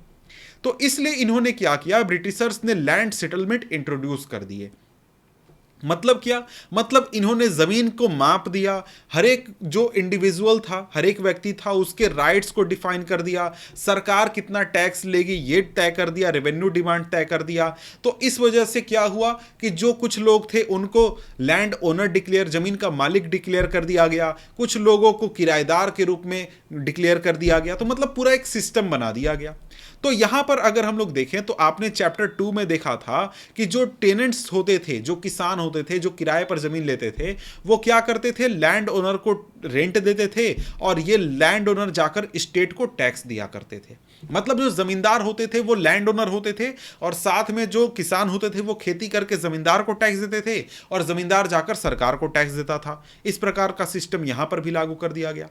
तो इसलिए इन्होंने क्या किया, ब्रिटिशर्स ने लैंड सेटलमेंट इंट्रोड्यूस कर दिए। मतलब क्या? मतलब इन्होंने ज़मीन को माप दिया, हर एक जो इंडिविजुअल था, हर एक व्यक्ति था, उसके राइट्स को डिफाइन कर दिया, सरकार कितना टैक्स लेगी ये तय कर दिया, रेवेन्यू डिमांड तय कर दिया। तो इस वजह से क्या हुआ कि जो कुछ लोग थे उनको लैंड ओनर डिक्लेयर, ज़मीन का मालिक डिक्लेयर कर दिया गया, कुछ लोगों को किराएदार के रूप में डिक्लेयर कर दिया गया। तो मतलब पूरा एक सिस्टम बना दिया गया। तो यहां पर अगर हम लोग देखें तो आपने चैप्टर 2 में देखा था कि जो टेनेंट्स होते थे, जो किसान होते थे, जो किराए पर जमीन लेते थे, वो क्या करते थे, लैंड ओनर को रेंट देते थे और ये लैंड ओनर जाकर स्टेट को टैक्स दिया करते थे। मतलब जो जमींदार होते थे वो लैंड ओनर होते थे और साथ में जो किसान होते थे वो खेती करके जमींदार को टैक्स देते थे और जमींदार जाकर सरकार को टैक्स देता था। इस प्रकार का सिस्टम यहां पर भी लागू कर दिया गया।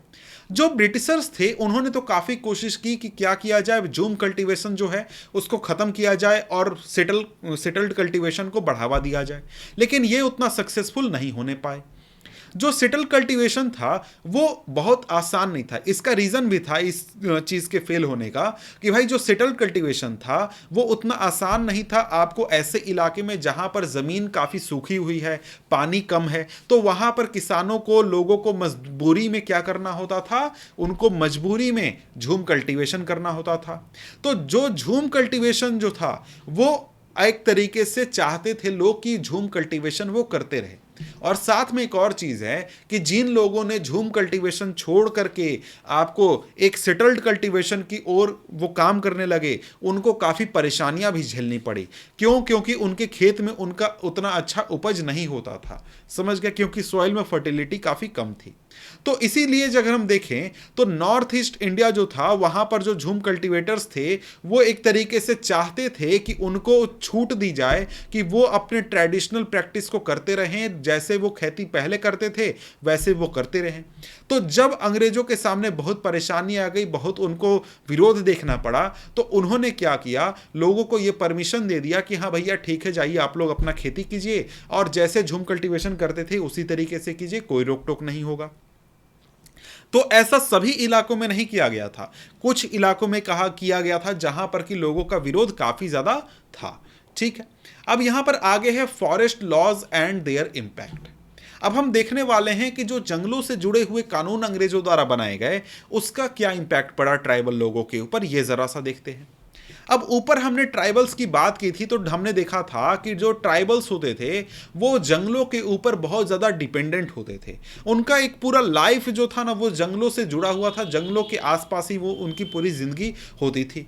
जो ब्रिटिशर्स थे उन्होंने तो काफी कोशिश की कि क्या किया जाए, जूम कल्टीवेशन जो है उसको खत्म किया जाए और सेटल्ड कल्टीवेशन को बढ़ावा दिया जाए, लेकिन ये उतना सक्सेसफुल नहीं होने पाए। जो सेटल कल्टीवेशन था वो बहुत आसान नहीं था। इसका रीज़न भी था इस चीज़ के फेल होने का कि भाई जो सेटल कल्टीवेशन था वो उतना आसान नहीं था। आपको ऐसे इलाके में जहाँ पर ज़मीन काफ़ी सूखी हुई है, पानी कम है, तो वहाँ पर किसानों को, लोगों को मजबूरी में क्या करना होता था, उनको मजबूरी में झूम कल्टीवेशन करना होता था। तो जो झूम कल्टीवेशन जो था वो एक तरीके से चाहते थे लोग कि झूम कल्टीवेशन वो करते रहे। और साथ में एक और चीज है कि जिन लोगों ने झूम कल्टीवेशन छोड़ करके आपको एक सेटल्ड कल्टीवेशन की ओर वो काम करने लगे, उनको काफी परेशानियां भी झेलनी पड़ी। क्यों? क्योंकि उनके खेत में उनका उतना अच्छा उपज नहीं होता था। समझ गया? क्योंकि सॉइल में फर्टिलिटी काफी कम थी। तो इसीलिए अगर हम देखें तो नॉर्थ ईस्ट इंडिया जो था वहां पर जो झूम कल्टीवेटर्स थे वो एक तरीके से चाहते थे कि उनको छूट दी जाए कि वो अपने ट्रेडिशनल प्रैक्टिस को करते रहें, जैसे वो खेती पहले करते थे वैसे वो करते रहें। तो जब अंग्रेजों के सामने बहुत परेशानी आ गई, बहुत उनको विरोध देखना पड़ा, तो उन्होंने क्या किया, लोगों को ये परमिशन दे दिया कि हाँ भैया ठीक है, जाइए आप लोग अपना खेती कीजिए और जैसे झूम कल्टीवेशन करते थे उसी तरीके से कीजिए, कोई रोक टोक नहीं होगा। तो ऐसा सभी इलाकों में नहीं किया गया था, कुछ इलाकों में कहा किया गया था जहां पर कि लोगों का विरोध काफी ज्यादा था। ठीक है, अब यहां पर आगे है forest laws and their impact. अब हम देखने वाले हैं कि जो जंगलों से जुड़े हुए कानून अंग्रेजों द्वारा बनाए गए उसका क्या इंपैक्ट पड़ा ट्राइबल लोगों के ऊपर, ये जरा सा देखते हैं। अब ऊपर हमने ट्राइबल्स की बात की थी तो हमने देखा था कि जो ट्राइबल्स होते थे वो जंगलों के ऊपर बहुत ज़्यादा डिपेंडेंट होते थे। उनका एक पूरा लाइफ जो था ना वो जंगलों से जुड़ा हुआ था, जंगलों के आसपास ही वो उनकी पूरी ज़िंदगी होती थी।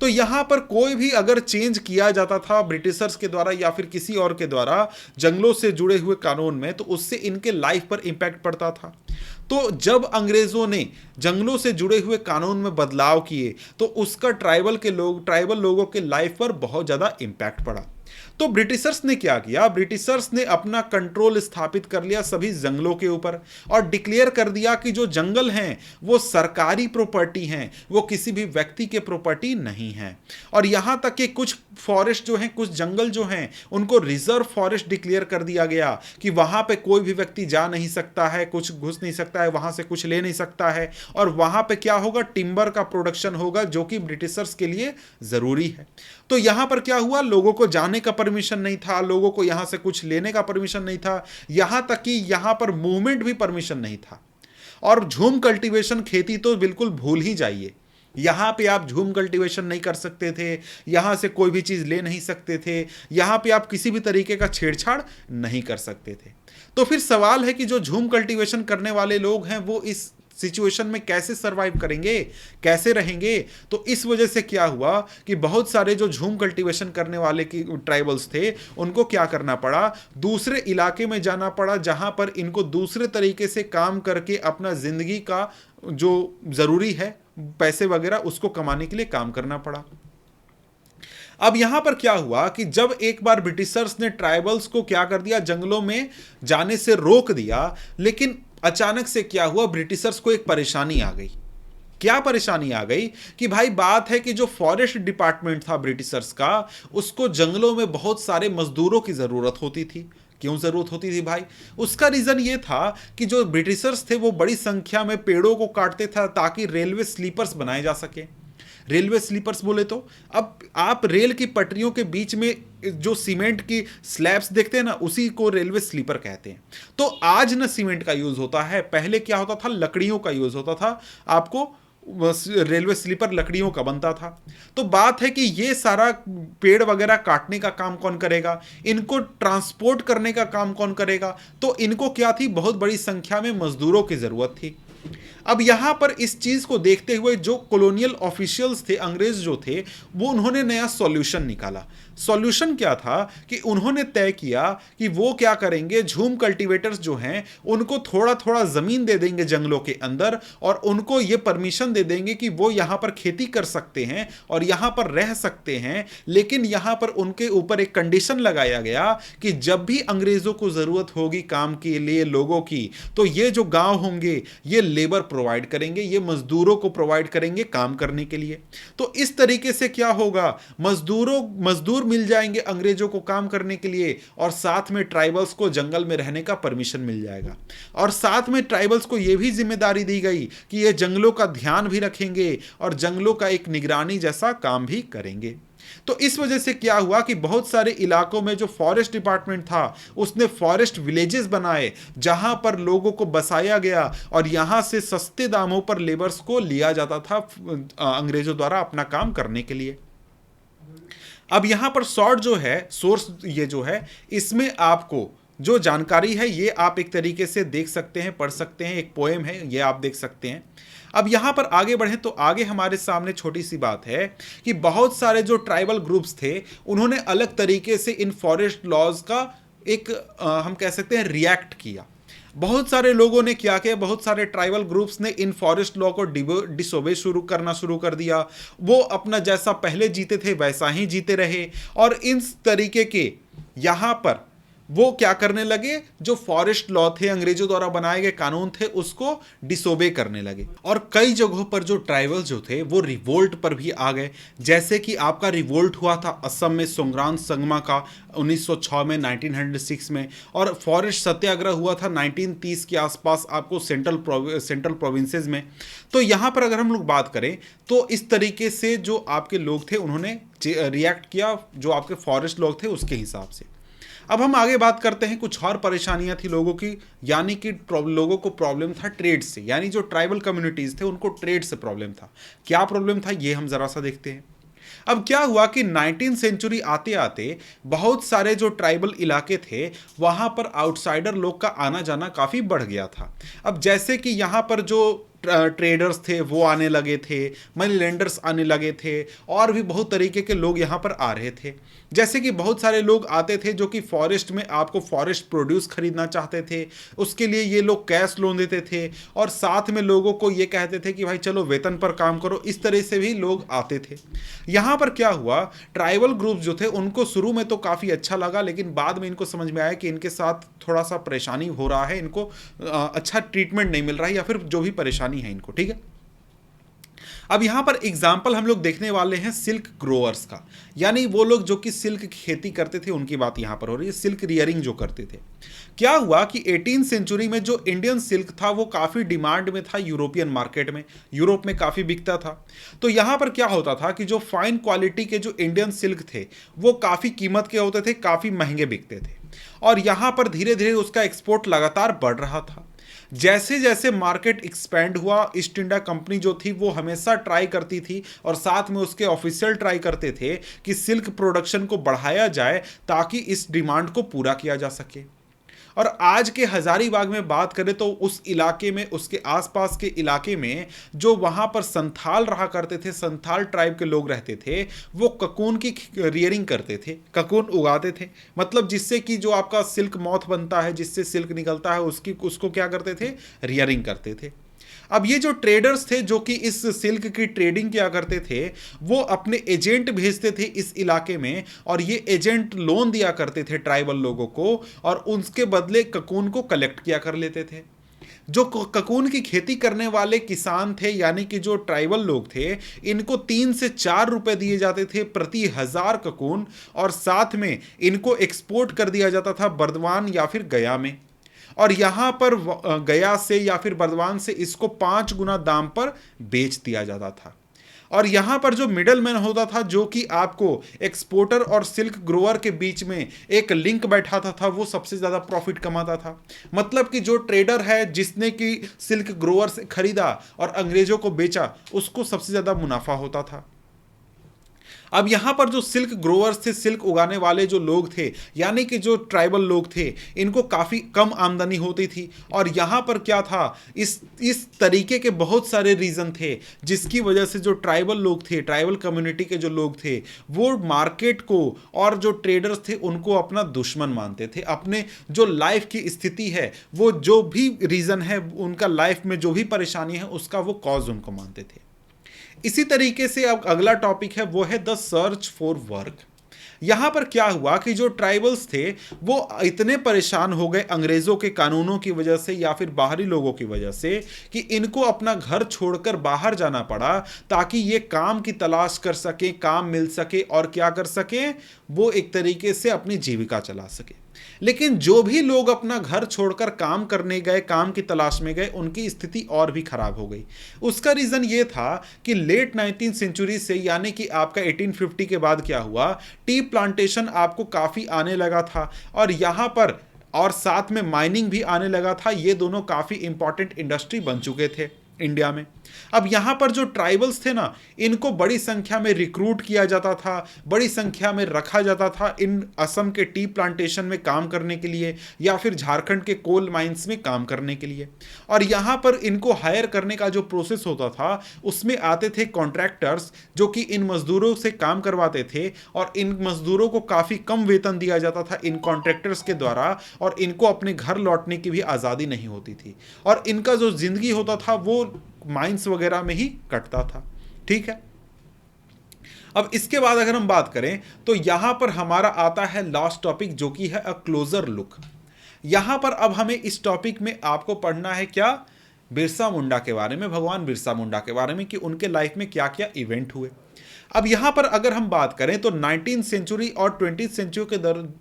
तो यहाँ पर कोई भी अगर चेंज किया जाता था ब्रिटिशर्स के द्वारा या फिर किसी और के द्वारा जंगलों से जुड़े हुए कानून में, तो उससे इनके लाइफ पर इंपैक्ट पड़ता था। तो जब अंग्रेजों ने जंगलों से जुड़े हुए कानून में बदलाव किए तो उसका ट्राइबल लोगों के लाइफ पर बहुत ज़्यादा इंपैक्ट पड़ा। तो ब्रिटिशर्स ने क्या किया, ब्रिटिशर्स ने अपना कंट्रोल स्थापित कर लिया सभी जंगलों के ऊपर और डिक्लेयर कर दिया कि जो जंगल हैं वो सरकारी प्रॉपर्टी हैं, वो किसी भी व्यक्ति के प्रॉपर्टी नहीं है। और यहां तक कि कुछ फॉरेस्ट जो हैं, कुछ जंगल जो हैं, उनको रिजर्व फॉरेस्ट डिक्लेयर कर दिया गया कि वहां पे कोई भी व्यक्ति जा नहीं सकता है, कुछ घुस नहीं सकता है, वहां से कुछ ले नहीं सकता है। और वहां पे क्या होगा, टिम्बर का प्रोडक्शन होगा जो कि ब्रिटिशर्स के लिए जरूरी है। तो यहां पर क्या हुआ, लोगों को जाने का परमिशन नहीं था, लोगों को यहां से कुछ लेने का परमिशन नहीं था, यहां तक कि यहां पर मूवमेंट भी परमिशन नहीं था। और झूम कल्टीवेशन खेती तो बिल्कुल भूल ही जाइए, यहाँ पे आप झूम कल्टीवेशन नहीं कर सकते थे, यहाँ से कोई भी चीज़ ले नहीं सकते थे, यहाँ पे आप किसी भी तरीके का छेड़छाड़ नहीं कर सकते थे। तो फिर सवाल है कि जो झूम कल्टीवेशन करने वाले लोग हैं वो इस सिचुएशन में कैसे सरवाइव करेंगे, कैसे रहेंगे। तो इस वजह से क्या हुआ कि बहुत सारे जो झूम कल्टीवेशन करने वाले की ट्राइबल्स थे उनको क्या करना पड़ा, दूसरे इलाके में जाना पड़ा जहां पर इनको दूसरे तरीके से काम करके अपना जिंदगी का जो ज़रूरी है पैसे वगैरह उसको कमाने के लिए काम करना पड़ा। अब यहां पर क्या हुआ कि जब एक बार ब्रिटिशर्स ने ट्राइबल्स को क्या कर दिया, जंगलों में जाने से रोक दिया, लेकिन अचानक से क्या हुआ, ब्रिटिशर्स को एक परेशानी आ गई। क्या परेशानी आ गई कि भाई बात है कि जो फॉरेस्ट डिपार्टमेंट था ब्रिटिशर्स का, उसको जंगलों में बहुत सारे मजदूरों की ज़रूरत होती थी। क्यों ज़रूरत होती थी भाई? उसका रीज़न ये था कि जो ब्रिटिशर्स थे वो बड़ी संख्या में पेड़ों को काटते थे ताकि रेलवे स्लीपर्स बनाए जा सके। रेलवे स्लीपर्स बोले तो अब आप रेल की पटरियों के बीच में जो सीमेंट की स्लैब्स देखते हैं ना, उसी को रेलवे स्लीपर कहते हैं। तो आज ना सीमेंट का यूज़ होता है, पहले क्या होता था, लकड़ियों का यूज़ होता था। आपको रेलवे स्लीपर लकड़ियों का बनता था। तो बात है कि ये सारा पेड़ वगैरह काटने का काम कौन करेगा, इनको ट्रांसपोर्ट करने का काम कौन करेगा। तो इनको क्या थी, बहुत बड़ी संख्या में मजदूरों की ज़रूरत थी। अब यहां पर इस चीज को देखते हुए जो कॉलोनियल ऑफिशियल्स थे, अंग्रेज जो थे, वो उन्होंने नया सॉल्यूशन निकाला। सॉल्यूशन क्या था कि उन्होंने तय किया कि वो क्या करेंगे, झूम कल्टीवेटर्स जो हैं उनको थोड़ा थोड़ा जमीन दे देंगे जंगलों के अंदर, और उनको ये परमिशन दे देंगे कि वो यहां पर खेती कर सकते हैं और यहां पर रह सकते हैं। लेकिन यहां पर उनके ऊपर एक कंडीशन लगाया गया कि जब भी अंग्रेजों को जरूरत होगी काम के लिए लोगों की, तो ये जो गांव होंगे ये लेबर प्रोवाइड करेंगे, ये मजदूरों को प्रोवाइड करेंगे काम करने के लिए। तो इस तरीके से क्या होगा, मजदूर मिल जाएंगे अंग्रेजों को काम करने के लिए, और साथ में ट्राइबल्स को जंगल में रहने का परमिशन मिल जाएगा। और साथ में ट्राइबल्स को यह भी जिम्मेदारी दी गई कि ये जंगलों का ध्यान भी रखेंगे और जंगलों का एक निगरानी जैसा काम भी करेंगे। तो इस वजह से क्या हुआ कि बहुत सारे इलाकों में जो फॉरेस्ट डिपार्टमेंट था उसने फॉरेस्ट विलेजेस बनाए जहां पर लोगों को बसाया गया, और यहां से सस्ते दामों पर लेबर्स को लिया जाता था अंग्रेजों द्वारा अपना काम करने के लिए। अब यहां पर शॉर्ट जो है सोर्स, ये जो है इसमें आपको जो जानकारी है ये आप एक तरीके से देख सकते हैं, पढ़ सकते हैं, एक पोएम है ये आप देख सकते हैं। अब यहां पर आगे बढ़ें तो आगे हमारे सामने छोटी सी बात है कि बहुत सारे जो ट्राइबल ग्रुप्स थे उन्होंने अलग तरीके से इन फॉरेस्ट लॉज का एक हम कह सकते हैं रिएक्ट किया। बहुत सारे लोगों ने क्या किया, बहुत सारे ट्राइबल ग्रुप्स ने इन फॉरेस्ट लॉ को डिसोबे शुरू कर दिया। वो अपना जैसा पहले जीते थे वैसा ही जीते रहे, और इस तरीके के यहाँ पर वो क्या करने लगे, जो फॉरेस्ट लॉ थे, अंग्रेजों द्वारा बनाए गए कानून थे, उसको डिसोबे करने लगे। और कई जगहों पर जो ट्राइबल जो थे वो रिवोल्ट पर भी आ गए। जैसे कि आपका रिवोल्ट हुआ था असम में सोंग्रान संगमा का 1906 में, 1906 में, और फॉरेस्ट सत्याग्रह हुआ था 1930 के आसपास आपको सेंट्रल प्रोविंसेस में। तो यहाँ पर अगर हम लोग बात करें तो इस तरीके से जो आपके लोग थे उन्होंने रिएक्ट किया, जो आपके फॉरेस्ट लोग थे उसके हिसाब से। अब हम आगे बात करते हैं, कुछ और परेशानियां थी लोगों की, यानी कि लोगों को प्रॉब्लम था ट्रेड से, यानी जो ट्राइबल कम्युनिटीज थे उनको ट्रेड से प्रॉब्लम था। क्या प्रॉब्लम था ये हम जरा सा देखते हैं। अब क्या हुआ कि 19वीं सेंचुरी आते आते बहुत सारे जो ट्राइबल इलाके थे वहां पर आउटसाइडर लोग का आना जाना काफ़ी बढ़ गया था। अब जैसे कि यहाँ पर जो ट्रेडर्स थे वो आने लगे थे, मनी लेंडर्स आने लगे थे, और भी बहुत तरीके के लोग यहाँ पर आ रहे थे। जैसे कि बहुत सारे लोग आते थे जो कि फॉरेस्ट में आपको फॉरेस्ट प्रोड्यूस खरीदना चाहते थे, उसके लिए ये लोग कैश लोन देते थे, और साथ में लोगों को ये कहते थे कि भाई चलो वेतन पर काम करो। इस तरह से भी लोग आते थे। यहाँ पर क्या हुआ, ट्राइबल ग्रुप्स जो थे उनको शुरू में तो काफ़ी अच्छा लगा, लेकिन बाद में इनको समझ में आया कि इनके साथ थोड़ा सा परेशानी हो रहा है, इनको अच्छा ट्रीटमेंट नहीं मिल रहा है, या फिर जो भी परेशानी है इनको, ठीक है। अब यहां पर एग्जाम्पल हम लोग देखने वाले हैं सिल्क ग्रोअर्स का, यानी वो लोग जो कि सिल्क की खेती करते थे उनकी बात यहां पर हो रही है, सिल्क रियरिंग जो करते थे। क्या हुआ कि 18वीं सेंचुरी में जो इंडियन सिल्क था वो काफ़ी डिमांड में था यूरोपियन मार्केट में, यूरोप में काफ़ी बिकता था। तो यहाँ पर क्या होता था कि जो फाइन क्वालिटी के जो इंडियन सिल्क थे वो काफ़ी कीमत के होते थे, काफ़ी महंगे बिकते थे, और यहाँ पर धीरे धीरे उसका एक्सपोर्ट लगातार बढ़ रहा था। जैसे जैसे मार्केट एक्सपेंड हुआ, ईस्ट इंडिया कंपनी जो थी वो हमेशा ट्राई करती थी और साथ में उसके ऑफिशियल ट्राई करते थे कि सिल्क प्रोडक्शन को बढ़ाया जाए ताकि इस डिमांड को पूरा किया जा सके। और आज के हजारीबाग में बात करें तो उस इलाके में, उसके आसपास के इलाके में जो वहां पर संथाल रहा करते थे, संथाल ट्राइब के लोग रहते थे, वो ककून की रियरिंग करते थे, ककून उगाते थे। मतलब जिससे कि जो आपका सिल्क मॉथ बनता है, जिससे सिल्क निकलता है, उसको क्या करते थे, रियरिंग करते थे। अब ये जो ट्रेडर्स थे जो कि इस सिल्क की ट्रेडिंग किया करते थे, वो अपने एजेंट भेजते थे इस इलाके में, और ये एजेंट लोन दिया करते थे ट्राइबल लोगों को, और उसके बदले ककून को कलेक्ट किया कर लेते थे। जो ककून की खेती करने वाले किसान थे, यानी कि जो ट्राइबल लोग थे, इनको 3 से 4 रुपए दिए जाते थे प्रति 1000 ककून, और साथ में इनको एक्सपोर्ट कर दिया जाता था बर्दवान या फिर गया में, और यहां पर गया से या फिर बर्दवान से इसको 5 गुना दाम पर बेच दिया जाता था। और यहां पर जो मिडल मैन होता था, जो कि आपको एक्सपोर्टर और सिल्क ग्रोअर के बीच में एक लिंक बैठाता था, वो सबसे ज्यादा प्रॉफिट कमाता था। मतलब कि जो ट्रेडर है जिसने कि सिल्क ग्रोअर से खरीदा और अंग्रेजों को बेचा, उसको सबसे ज्यादा मुनाफा होता था। अब यहां पर जो सिल्क ग्रोअर्स थे, सिल्क उगाने वाले जो लोग थे, यानी कि जो ट्राइबल लोग थे, इनको काफ़ी कम आमदनी होती थी। और यहां पर क्या था, इस तरीके के बहुत सारे रीज़न थे जिसकी वजह से जो ट्राइबल लोग थे, ट्राइबल कम्युनिटी के जो लोग थे, वो मार्केट को और जो ट्रेडर्स थे उनको अपना दुश्मन मानते थे। अपने जो लाइफ की स्थिति है, वो जो भी रीज़न है उनका लाइफ में जो भी परेशानी है उसका वो कॉज उनको मानते थे। इसी तरीके से अब अगला टॉपिक है, वो है द सर्च फॉर वर्क। यहां पर क्या हुआ कि जो ट्राइबल्स थे वो इतने परेशान हो गए अंग्रेजों के कानूनों की वजह से या फिर बाहरी लोगों की वजह से कि इनको अपना घर छोड़कर बाहर जाना पड़ा ताकि ये काम की तलाश कर सके, काम मिल सके और क्या कर सके, वो एक तरीके से अपनी जीविका चला सके। लेकिन जो भी लोग अपना घर छोड़कर काम करने गए, काम की तलाश में गए, उनकी स्थिति और भी खराब हो गई। उसका रीजन ये था कि लेट 19th सेंचुरी से, यानी कि आपका 1850 के बाद क्या हुआ, टी प्लांटेशन आपको काफी आने लगा था, और यहां पर और साथ में माइनिंग भी आने लगा था। ये दोनों काफी इंपॉर्टेंट इंडस्ट्री बन चुके थे इंडिया में। अब यहां पर जो ट्राइबल्स थे ना, इनको बड़ी संख्या में रिक्रूट किया जाता था, बड़ी संख्या में रखा जाता था इन असम के टी प्लांटेशन में काम करने के लिए या फिर झारखंड के कोल माइंस में काम करने के लिए। और यहां पर इनको हायर करने का जो प्रोसेस होता था, उसमें आते थे कॉन्ट्रैक्टर्स जो कि इन मजदूरों से काम करवाते थे, और इन मजदूरों को काफी कम वेतन दिया जाता था इन कॉन्ट्रैक्टर्स के द्वारा, और इनको अपने घर लौटने की भी आजादी नहीं होती थी, और इनका जो जिंदगी होता था वो माइंस वगैरह में ही कटता था। ठीक है, अब इसके बाद अगर हम बात करें तो यहां पर हमारा आता है लास्ट टॉपिक, जो कि है अ क्लोजर लुक। यहां पर अब हमें इस टॉपिक में आपको पढ़ना है क्या, बिरसा मुंडा के बारे में, भगवान बिरसा मुंडा के बारे में, कि उनके लाइफ में क्या क्या इवेंट हुए। अब यहां पर अगर हम बात करें तो 19th सेंचुरी और 20th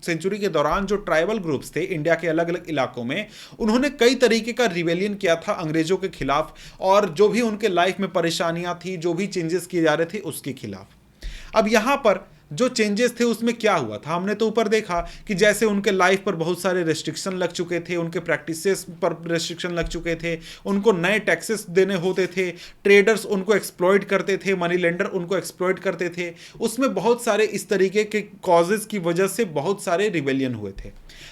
सेंचुरी के दौरान जो ट्राइबल ग्रुप्स थे इंडिया के अलग अलग इलाकों में, उन्होंने कई तरीके का रिवेलियन किया था अंग्रेजों के खिलाफ, और जो भी उनके लाइफ में परेशानियां थी, जो भी चेंजेस किए जा रहे थे उसके खिलाफ। अब यहां पर जो चेंजेस थे उसमें क्या हुआ था, हमने तो ऊपर देखा कि जैसे उनके लाइफ पर बहुत सारे रेस्ट्रिक्शन लग चुके थे, उनके प्रैक्टिसेस पर रेस्ट्रिक्शन लग चुके थे, उनको नए टैक्सेस देने होते थे, ट्रेडर्स उनको एक्सप्लॉइट करते थे, मनी लेंडर उनको एक्सप्लॉइट करते थे। उसमें बहुत सारे इस तरीके के कॉजेज की वजह से बहुत सारे रिबेलियन हुए थे।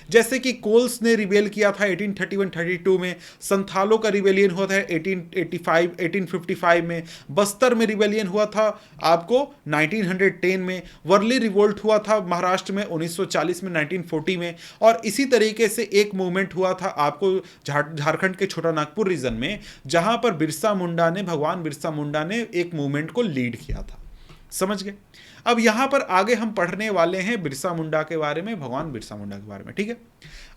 जैसे कि कोल्स ने रिबेल किया था 1831-32 में, संथालों का रिबेलियन हुआ था 1855 में, बस्तर में रिबेलियन हुआ था आपको 1910 में, वर्ली रिवोल्ट हुआ था महाराष्ट्र में 1940 में, 1940 में, और इसी तरीके से एक मूवमेंट हुआ था आपको झारखंड के छोटा नागपुर रीजन में, जहां पर बिरसा मुंडा ने, भगवान बिरसा मुंडा ने एक मूवमेंट को लीड किया था। समझ गए। अब यहां पर आगे हम पढ़ने वाले हैं बिरसा मुंडा के बारे में, भगवान बिरसा मुंडा के बारे में। ठीक है,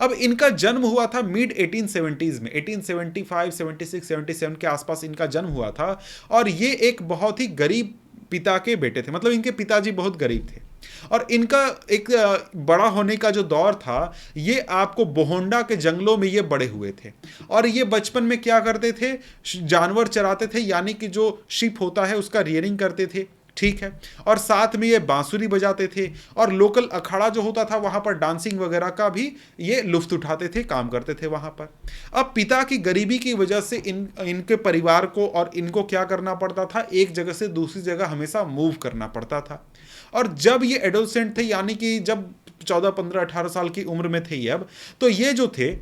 अब इनका जन्म हुआ था मिड 1870s में, 1875, 76, 77 के आसपास इनका जन्म हुआ था, और ये एक बहुत ही गरीब पिता के बेटे थे। मतलब इनके पिताजी बहुत गरीब थे, और इनका एक बड़ा होने का जो दौर था, ये आपको बोहोंडा के जंगलों में ये बड़े हुए थे। और ये बचपन में क्या करते थे, जानवर चराते थे, यानी कि जो शिप होता है उसका रियरिंग करते थे। ठीक है। और साथ में ये बांसुरी बजाते थे और लोकल अखाड़ा जो होता था वहां पर डांसिंग वगैरह का भी ये लुफ्त उठाते थे, काम करते थे वहां पर। अब पिता की गरीबी की वजह से इनके परिवार को और इनको क्या करना पड़ता था, एक जगह से दूसरी जगह हमेशा मूव करना पड़ता था। और जब ये एडोलसेंट थे, यानी कि जब 14, 15, 18 साल की उम्र में थे ये, अब तो ये जो थे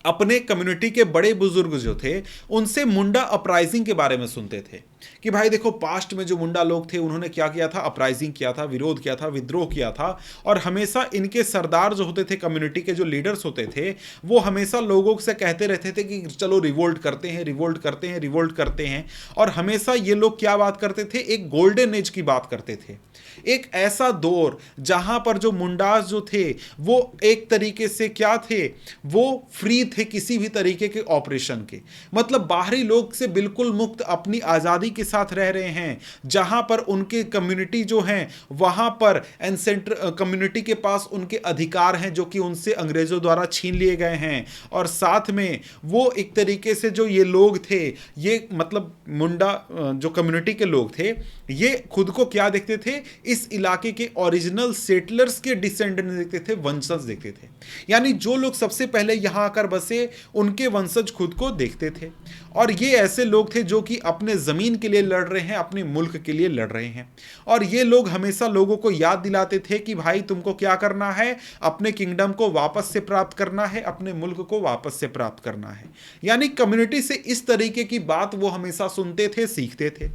अपने कम्युनिटी के बड़े बुजुर्ग जो थे उनसे मुंडा अपराइजिंग के बारे में सुनते थे कि भाई देखो पास्ट में जो मुंडा लोग थे उन्होंने क्या किया था, अपराइजिंग किया था, विरोध किया था, विद्रोह किया था। और हमेशा इनके सरदार जो होते थे, कम्युनिटी के जो लीडर्स होते थे, वो हमेशा लोगों से कहते रहते थे कि चलो रिवोल्ट करते हैं, रिवोल्ट करते हैं, रिवोल्ट करते हैं। और हमेशा ये लोग क्या बात करते थे, एक गोल्डन एज की बात करते थे, एक ऐसा दौर जहां पर जो मुंडास जो थे वो एक तरीके से क्या थे, वो फ्री थे किसी भी तरीके के ऑपरेशन के, मतलब बाहरी लोग से बिल्कुल मुक्त अपनी आज़ादी के साथ रह रहे हैं। जहां पर उनके कम्युनिटी जो हैं वहां पर एंसेंटर कम्युनिटी के पास उनके अधिकार हैं जो कि उनसे अंग्रेजों द्वारा छीन लिए गए हैं। और साथ में वो एक तरीके से जो ये लोग थे, ये मतलब मुंडा जो कम्युनिटी के लोग थे, ये खुद को क्या देखते थे, इस इलाके के ओरिजिनल सेटलर्स के डिसेंडेंट देखते थे, वंशज देखते थे। यानी जो लोग सबसे पहले यहां आकर बसे उनके वंशज खुद को देखते थे। और ये ऐसे लोग थे जो कि अपने जमीन के लिए लड़ रहे हैं, अपने मुल्क के लिए लड़ रहे हैं। और ये लोग हमेशा लोगों को याद दिलाते थे कि भाई तुमको क्या करना है, अपने किंगडम को वापस से प्राप्त करना है, अपने मुल्क को वापस से प्राप्त करना है। यानी कम्युनिटी से इस तरीके की बात वो हमेशा सुनते थे, सीखते थे।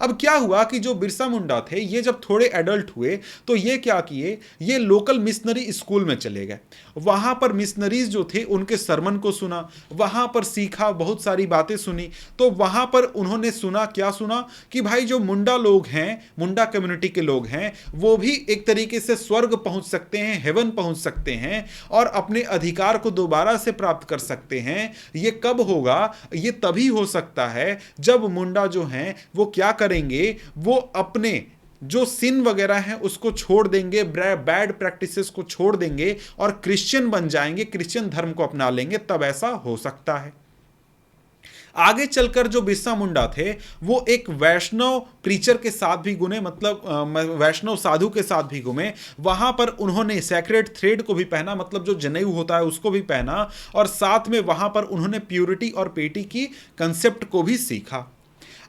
अब क्या हुआ कि जो बिरसा मुंडा थे ये जब थोड़े एडल्ट हुए तो ये क्या किए, ये लोकल मिशनरी स्कूल में चले गए। वहां पर मिशनरीज जो थे उनके सरमन को सुना, वहां पर सीखा, बहुत सारी बातें सुनी। तो वहां पर उन्होंने सुना, क्या सुना कि भाई जो मुंडा लोग हैं, मुंडा कम्युनिटी के लोग हैं, वो भी एक तरीके से स्वर्ग पहुंच सकते हैं, हेवन पहुंच सकते हैं और अपने अधिकार को दोबारा से प्राप्त कर सकते हैं। ये कब होगा, ये तभी हो सकता है जब मुंडा जो हैं वो क्या करेंगे, वो अपने जो सिन वगैरह हैं उसको छोड़ देंगे, बैड प्रैक्टिसेस को छोड़ देंगे और क्रिश्चियन बन जाएंगे, क्रिश्चियन धर्म को अपना लेंगे, तब ऐसा हो सकता है। आगे चलकर जो बिरसा मुंडा थे वो एक वैष्णव प्रीचर के साथ भी घूमे, मतलब वैष्णव साधु के साथ भी घूमे। वहां पर उन्होंने सैक्रेड थ्रेड को भी पहना, मतलब जो जनेऊ होता है उसको भी पहना। और साथ में वहां पर उन्होंने प्योरिटी और पेटी की कंसेप्ट को भी सीखा।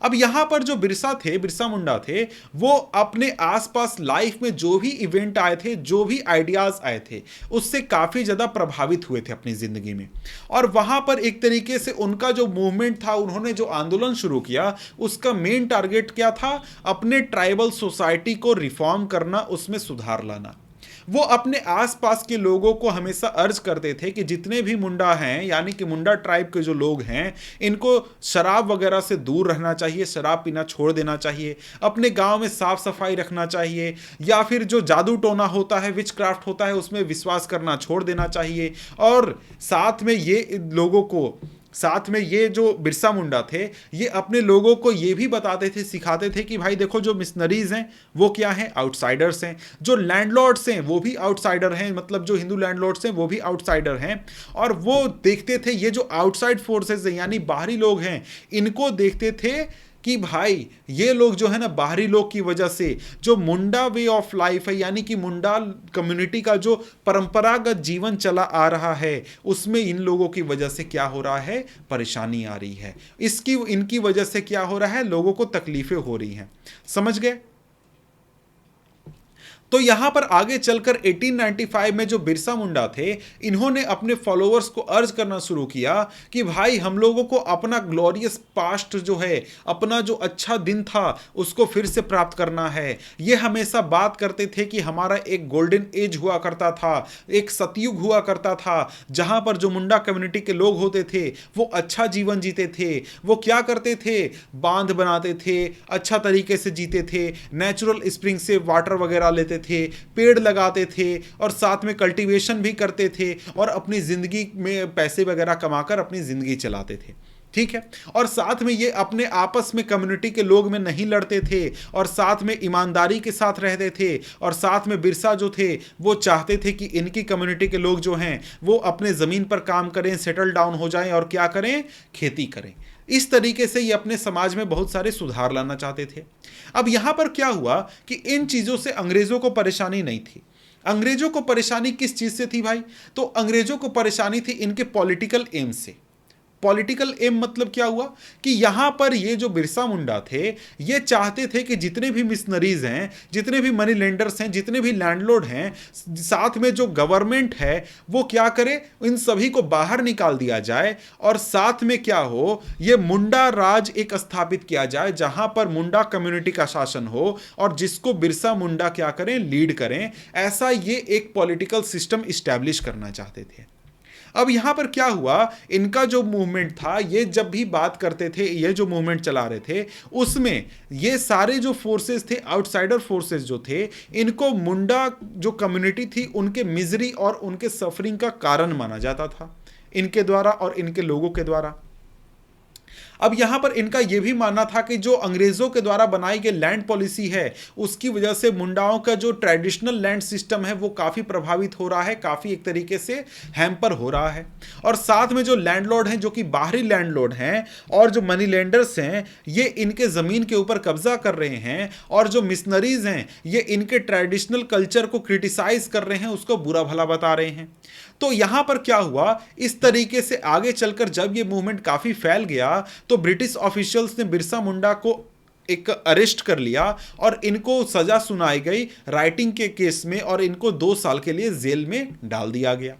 अब यहां पर जो बिरसा मुंडा थे, वो अपने आसपास लाइफ में जो भी इवेंट आए थे, जो भी आइडियाज आए थे, उससे काफी ज्यादा प्रभावित हुए थे अपनी जिंदगी में। और वहां पर एक तरीके से उनका जो मूवमेंट था, उन्होंने जो आंदोलन शुरू किया, उसका मेन टारगेट क्या था, अपने ट्राइबल सोसाइटी को रिफॉर्म करना, उसमें सुधार लाना। वो अपने आसपास के लोगों को हमेशा अर्ज करते थे कि जितने भी मुंडा हैं, यानी कि मुंडा ट्राइब के जो लोग हैं, इनको शराब वगैरह से दूर रहना चाहिए, शराब पीना छोड़ देना चाहिए, अपने गांव में साफ सफाई रखना चाहिए, या फिर जो जादू टोना होता है, विच क्राफ्ट होता है, उसमें विश्वास करना छोड़ देना चाहिए। और साथ में ये जो बिरसा मुंडा थे, ये अपने लोगों को ये भी बताते थे, सिखाते थे कि भाई देखो जो मिशनरीज हैं वो क्या हैं, आउटसाइडर्स हैं। जो लैंडलॉर्ड्स हैं वो भी आउटसाइडर हैं, मतलब जो हिंदू लैंडलॉर्ड्स हैं वो भी आउटसाइडर हैं। और वो देखते थे ये जो आउटसाइड फोर्सेस हैं, यानी बाहरी लोग हैं, इनको देखते थे कि भाई ये लोग जो है ना, बाहरी लोग की वजह से जो मुंडा वे ऑफ लाइफ है, यानी कि मुंडा कम्युनिटी का जो परंपरागत जीवन चला आ रहा है, उसमें इन लोगों की वजह से क्या हो रहा है, परेशानी आ रही है। इनकी वजह से क्या हो रहा है, लोगों को तकलीफें हो रही हैं। समझ गए? तो यहां पर आगे चलकर 1895 में जो बिरसा मुंडा थे, इन्होंने अपने फॉलोअर्स को अर्ज करना शुरू किया कि भाई हम लोगों को अपना ग्लोरियस पास्ट जो है, अपना जो अच्छा दिन था, उसको फिर से प्राप्त करना है। ये हमेशा बात करते थे कि हमारा एक गोल्डन एज हुआ करता था, एक सतयुग हुआ करता था, जहां पर जो मुंडा कम्युनिटी के लोग होते थे वो अच्छा जीवन जीते थे। वो क्या करते थे, बांध बनाते थे, अच्छा तरीके से जीते थे, नेचुरल स्प्रिंग से वाटर वगैरह लेते थे, पेड़ लगाते थे और साथ में कल्टीवेशन भी करते थे और अपनी जिंदगी में पैसे वगैरह कमाकर अपनी जिंदगी चलाते थे। ठीक है। और साथ में ये अपने आपस में कम्युनिटी के लोग में नहीं लड़ते थे और साथ में ईमानदारी के साथ रहते थे। और साथ में बिरसा जो थे वो चाहते थे कि इनकी कम्युनिटी के लोग जो हैं वो अपने ज़मीन पर काम करें, सेटल डाउन हो जाएं और क्या करें, खेती करें। इस तरीके से ये अपने समाज में बहुत सारे सुधार लाना चाहते थे। अब यहां पर क्या हुआ कि इन चीजों से अंग्रेजों को परेशानी नहीं थी। अंग्रेजों को परेशानी किस चीज से थी भाई? तो अंग्रेजों को परेशानी थी इनके पॉलिटिकल एम से। पॉलिटिकल एम मतलब क्या हुआ कि यहां पर ये जो बिरसा मुंडा थे, ये चाहते थे कि जितने भी मिशनरीज हैं, जितने भी मनी लेंडर्स हैं, जितने भी लैंडलॉर्ड हैं, साथ में जो गवर्नमेंट है, वो क्या करे, इन सभी को बाहर निकाल दिया जाए और साथ में क्या हो, ये मुंडा राज एक स्थापित किया जाए जहां पर मुंडा कम्युनिटी का शासन हो और जिसको बिरसा मुंडा क्या करें, लीड करें। ऐसा ये एक पॉलिटिकल सिस्टम इस्टेब्लिश करना चाहते थे। अब यहां पर क्या हुआ, इनका जो मूवमेंट था, ये जब भी बात करते थे, ये जो मूवमेंट चला रहे थे, उसमें ये सारे जो फोर्सेस थे, आउटसाइडर फोर्सेस जो थे, इनको मुंडा जो कम्युनिटी थी उनके मिजरी और उनके सफरिंग का कारण माना जाता था, इनके द्वारा और इनके लोगों के द्वारा। अब यहां पर इनका यह भी मानना था कि जो अंग्रेजों के द्वारा बनाई गई लैंड पॉलिसी है, उसकी वजह से मुंडाओं का जो ट्रेडिशनल लैंड सिस्टम है वो काफी प्रभावित हो रहा है, काफी एक तरीके से हैम्पर हो रहा है। और साथ में जो लैंडलॉर्ड हैं, जो कि बाहरी लैंडलॉर्ड हैं और जो मनी लेंडर्स हैं, ये इनके जमीन के ऊपर कब्जा कर रहे हैं और जो मिशनरीज हैं, ये इनके ट्रेडिशनल कल्चर को क्रिटिसाइज कर रहे हैं, उसको बुरा भला बता रहे हैं। तो यहां पर क्या हुआ, इस तरीके से आगे चलकर जब ये मूवमेंट काफी फैल गया तो ब्रिटिश ऑफिशियल्स ने बिरसा मुंडा को एक अरेस्ट कर लिया और इनको सजा सुनाई गई राइटिंग के केस में और इनको 2 साल के लिए जेल में डाल दिया गया।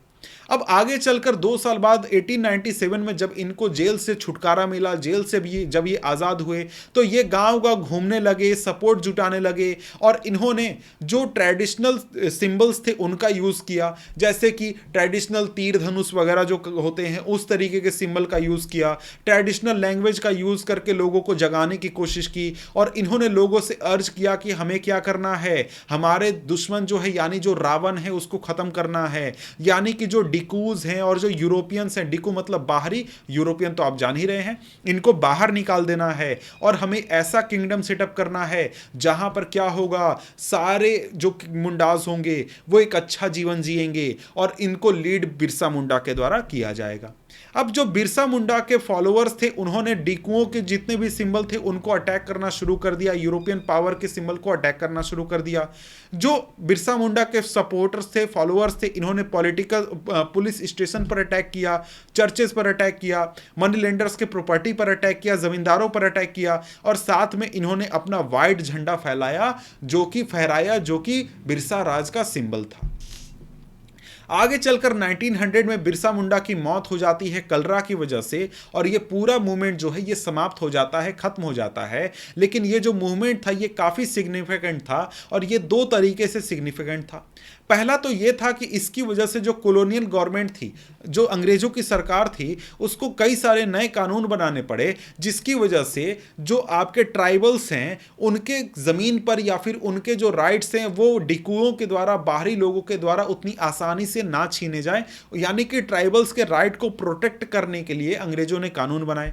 अब आगे चलकर 2 साल बाद 1897 में जब इनको जेल से छुटकारा मिला, जेल से भी जब ये आज़ाद हुए, तो ये गांव गांव घूमने लगे, सपोर्ट जुटाने लगे और इन्होंने जो ट्रेडिशनल सिंबल्स थे उनका यूज़ किया, जैसे कि ट्रेडिशनल तीर धनुष वगैरह जो होते हैं उस तरीके के सिंबल का यूज़ किया, ट्रेडिशनल लैंग्वेज का यूज़ करके लोगों को जगाने की कोशिश की और इन्होंने लोगों से अर्ज किया कि हमें क्या करना है, हमारे दुश्मन जो है यानी जो रावण है उसको ख़त्म करना है, यानी कि जो डिकूज हैं और जो यूरोपियंस हैं, डिकू मतलब बाहरी, यूरोपियन तो आप जान ही रहे हैं, इनको बाहर निकाल देना है और हमें ऐसा किंगडम सेटअप करना है जहां पर क्या होगा, सारे जो मुंडाज होंगे वो एक अच्छा जीवन जिएंगे और इनको लीड बिरसा मुंडा के द्वारा किया जाएगा। अब जो बिरसा मुंडा के फॉलोअर्स थे उन्होंने डिकुओं के जितने भी सिंबल थे उनको अटैक करना शुरू कर दिया, यूरोपियन पावर के सिंबल को अटैक करना शुरू कर दिया। जो बिरसा मुंडा के सपोर्टर्स थे, फॉलोअर्स थे, इन्होंने पॉलिटिकल पुलिस स्टेशन पर अटैक किया, चर्चेस पर अटैक किया, मनी लेंडर्स के प्रॉपर्टी पर अटैक किया, जमींदारों पर अटैक किया और साथ में इन्होंने अपना वाइट झंडा फहराया जो कि बिरसा राज का सिंबल था। आगे चलकर 1900 में बिरसा मुंडा की मौत हो जाती है कलरा की वजह से और ये पूरा मूवमेंट जो है ये समाप्त हो जाता है, खत्म हो जाता है। लेकिन ये जो मूवमेंट था ये काफ़ी सिग्निफिकेंट था और ये 2 तरीके से सिग्निफिकेंट था। पहला तो ये था कि इसकी वजह से जो कॉलोनियल गवर्नमेंट थी, जो अंग्रेजों की सरकार थी, उसको कई सारे नए कानून बनाने पड़े, जिसकी वजह से जो आपके ट्राइबल्स हैं उनके ज़मीन पर या फिर उनके जो राइट्स हैं वो डिकुओं के द्वारा, बाहरी लोगों के द्वारा उतनी आसानी से ना छीने जाए, यानी कि ट्राइबल्स के राइट को प्रोटेक्ट करने के लिए अंग्रेजों ने कानून बनाए।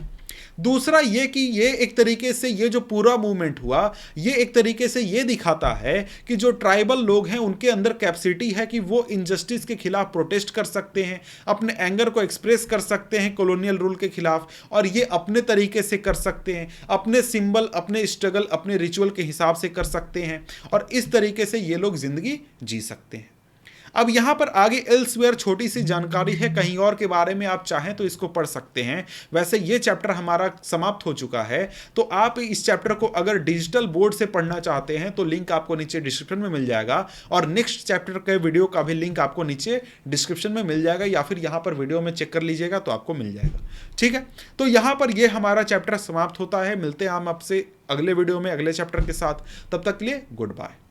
दूसरा ये कि ये एक तरीके से ये जो पूरा मूवमेंट हुआ ये एक तरीके से ये दिखाता है कि जो ट्राइबल लोग हैं उनके अंदर कैपेसिटी है कि वो इनजस्टिस के खिलाफ प्रोटेस्ट कर सकते हैं, अपने एंगर को एक्सप्रेस कर सकते हैं कॉलोनियल रूल के खिलाफ, और ये अपने तरीके से कर सकते हैं, अपने सिंबल, अपने स्ट्रगल, अपने रिचुअल के हिसाब से कर सकते हैं और इस तरीके से ये लोग जिंदगी जी सकते हैं। अब यहां पर आगे एल्सवेयर छोटी सी जानकारी है, कहीं और के बारे में आप चाहें तो इसको पढ़ सकते हैं। वैसे ये चैप्टर हमारा समाप्त हो चुका है, तो आप इस चैप्टर को अगर डिजिटल बोर्ड से पढ़ना चाहते हैं तो लिंक आपको नीचे डिस्क्रिप्शन में मिल जाएगा और नेक्स्ट चैप्टर के वीडियो का भी लिंक आपको नीचे डिस्क्रिप्शन में मिल जाएगा या फिर यहां पर वीडियो में चेक कर लीजिएगा तो आपको मिल जाएगा। ठीक है, तो यहां पर ये हमारा चैप्टर समाप्त होता है। मिलते हैं हम आपसे अगले वीडियो में अगले चैप्टर के साथ, तब तक के लिए गुड बाय।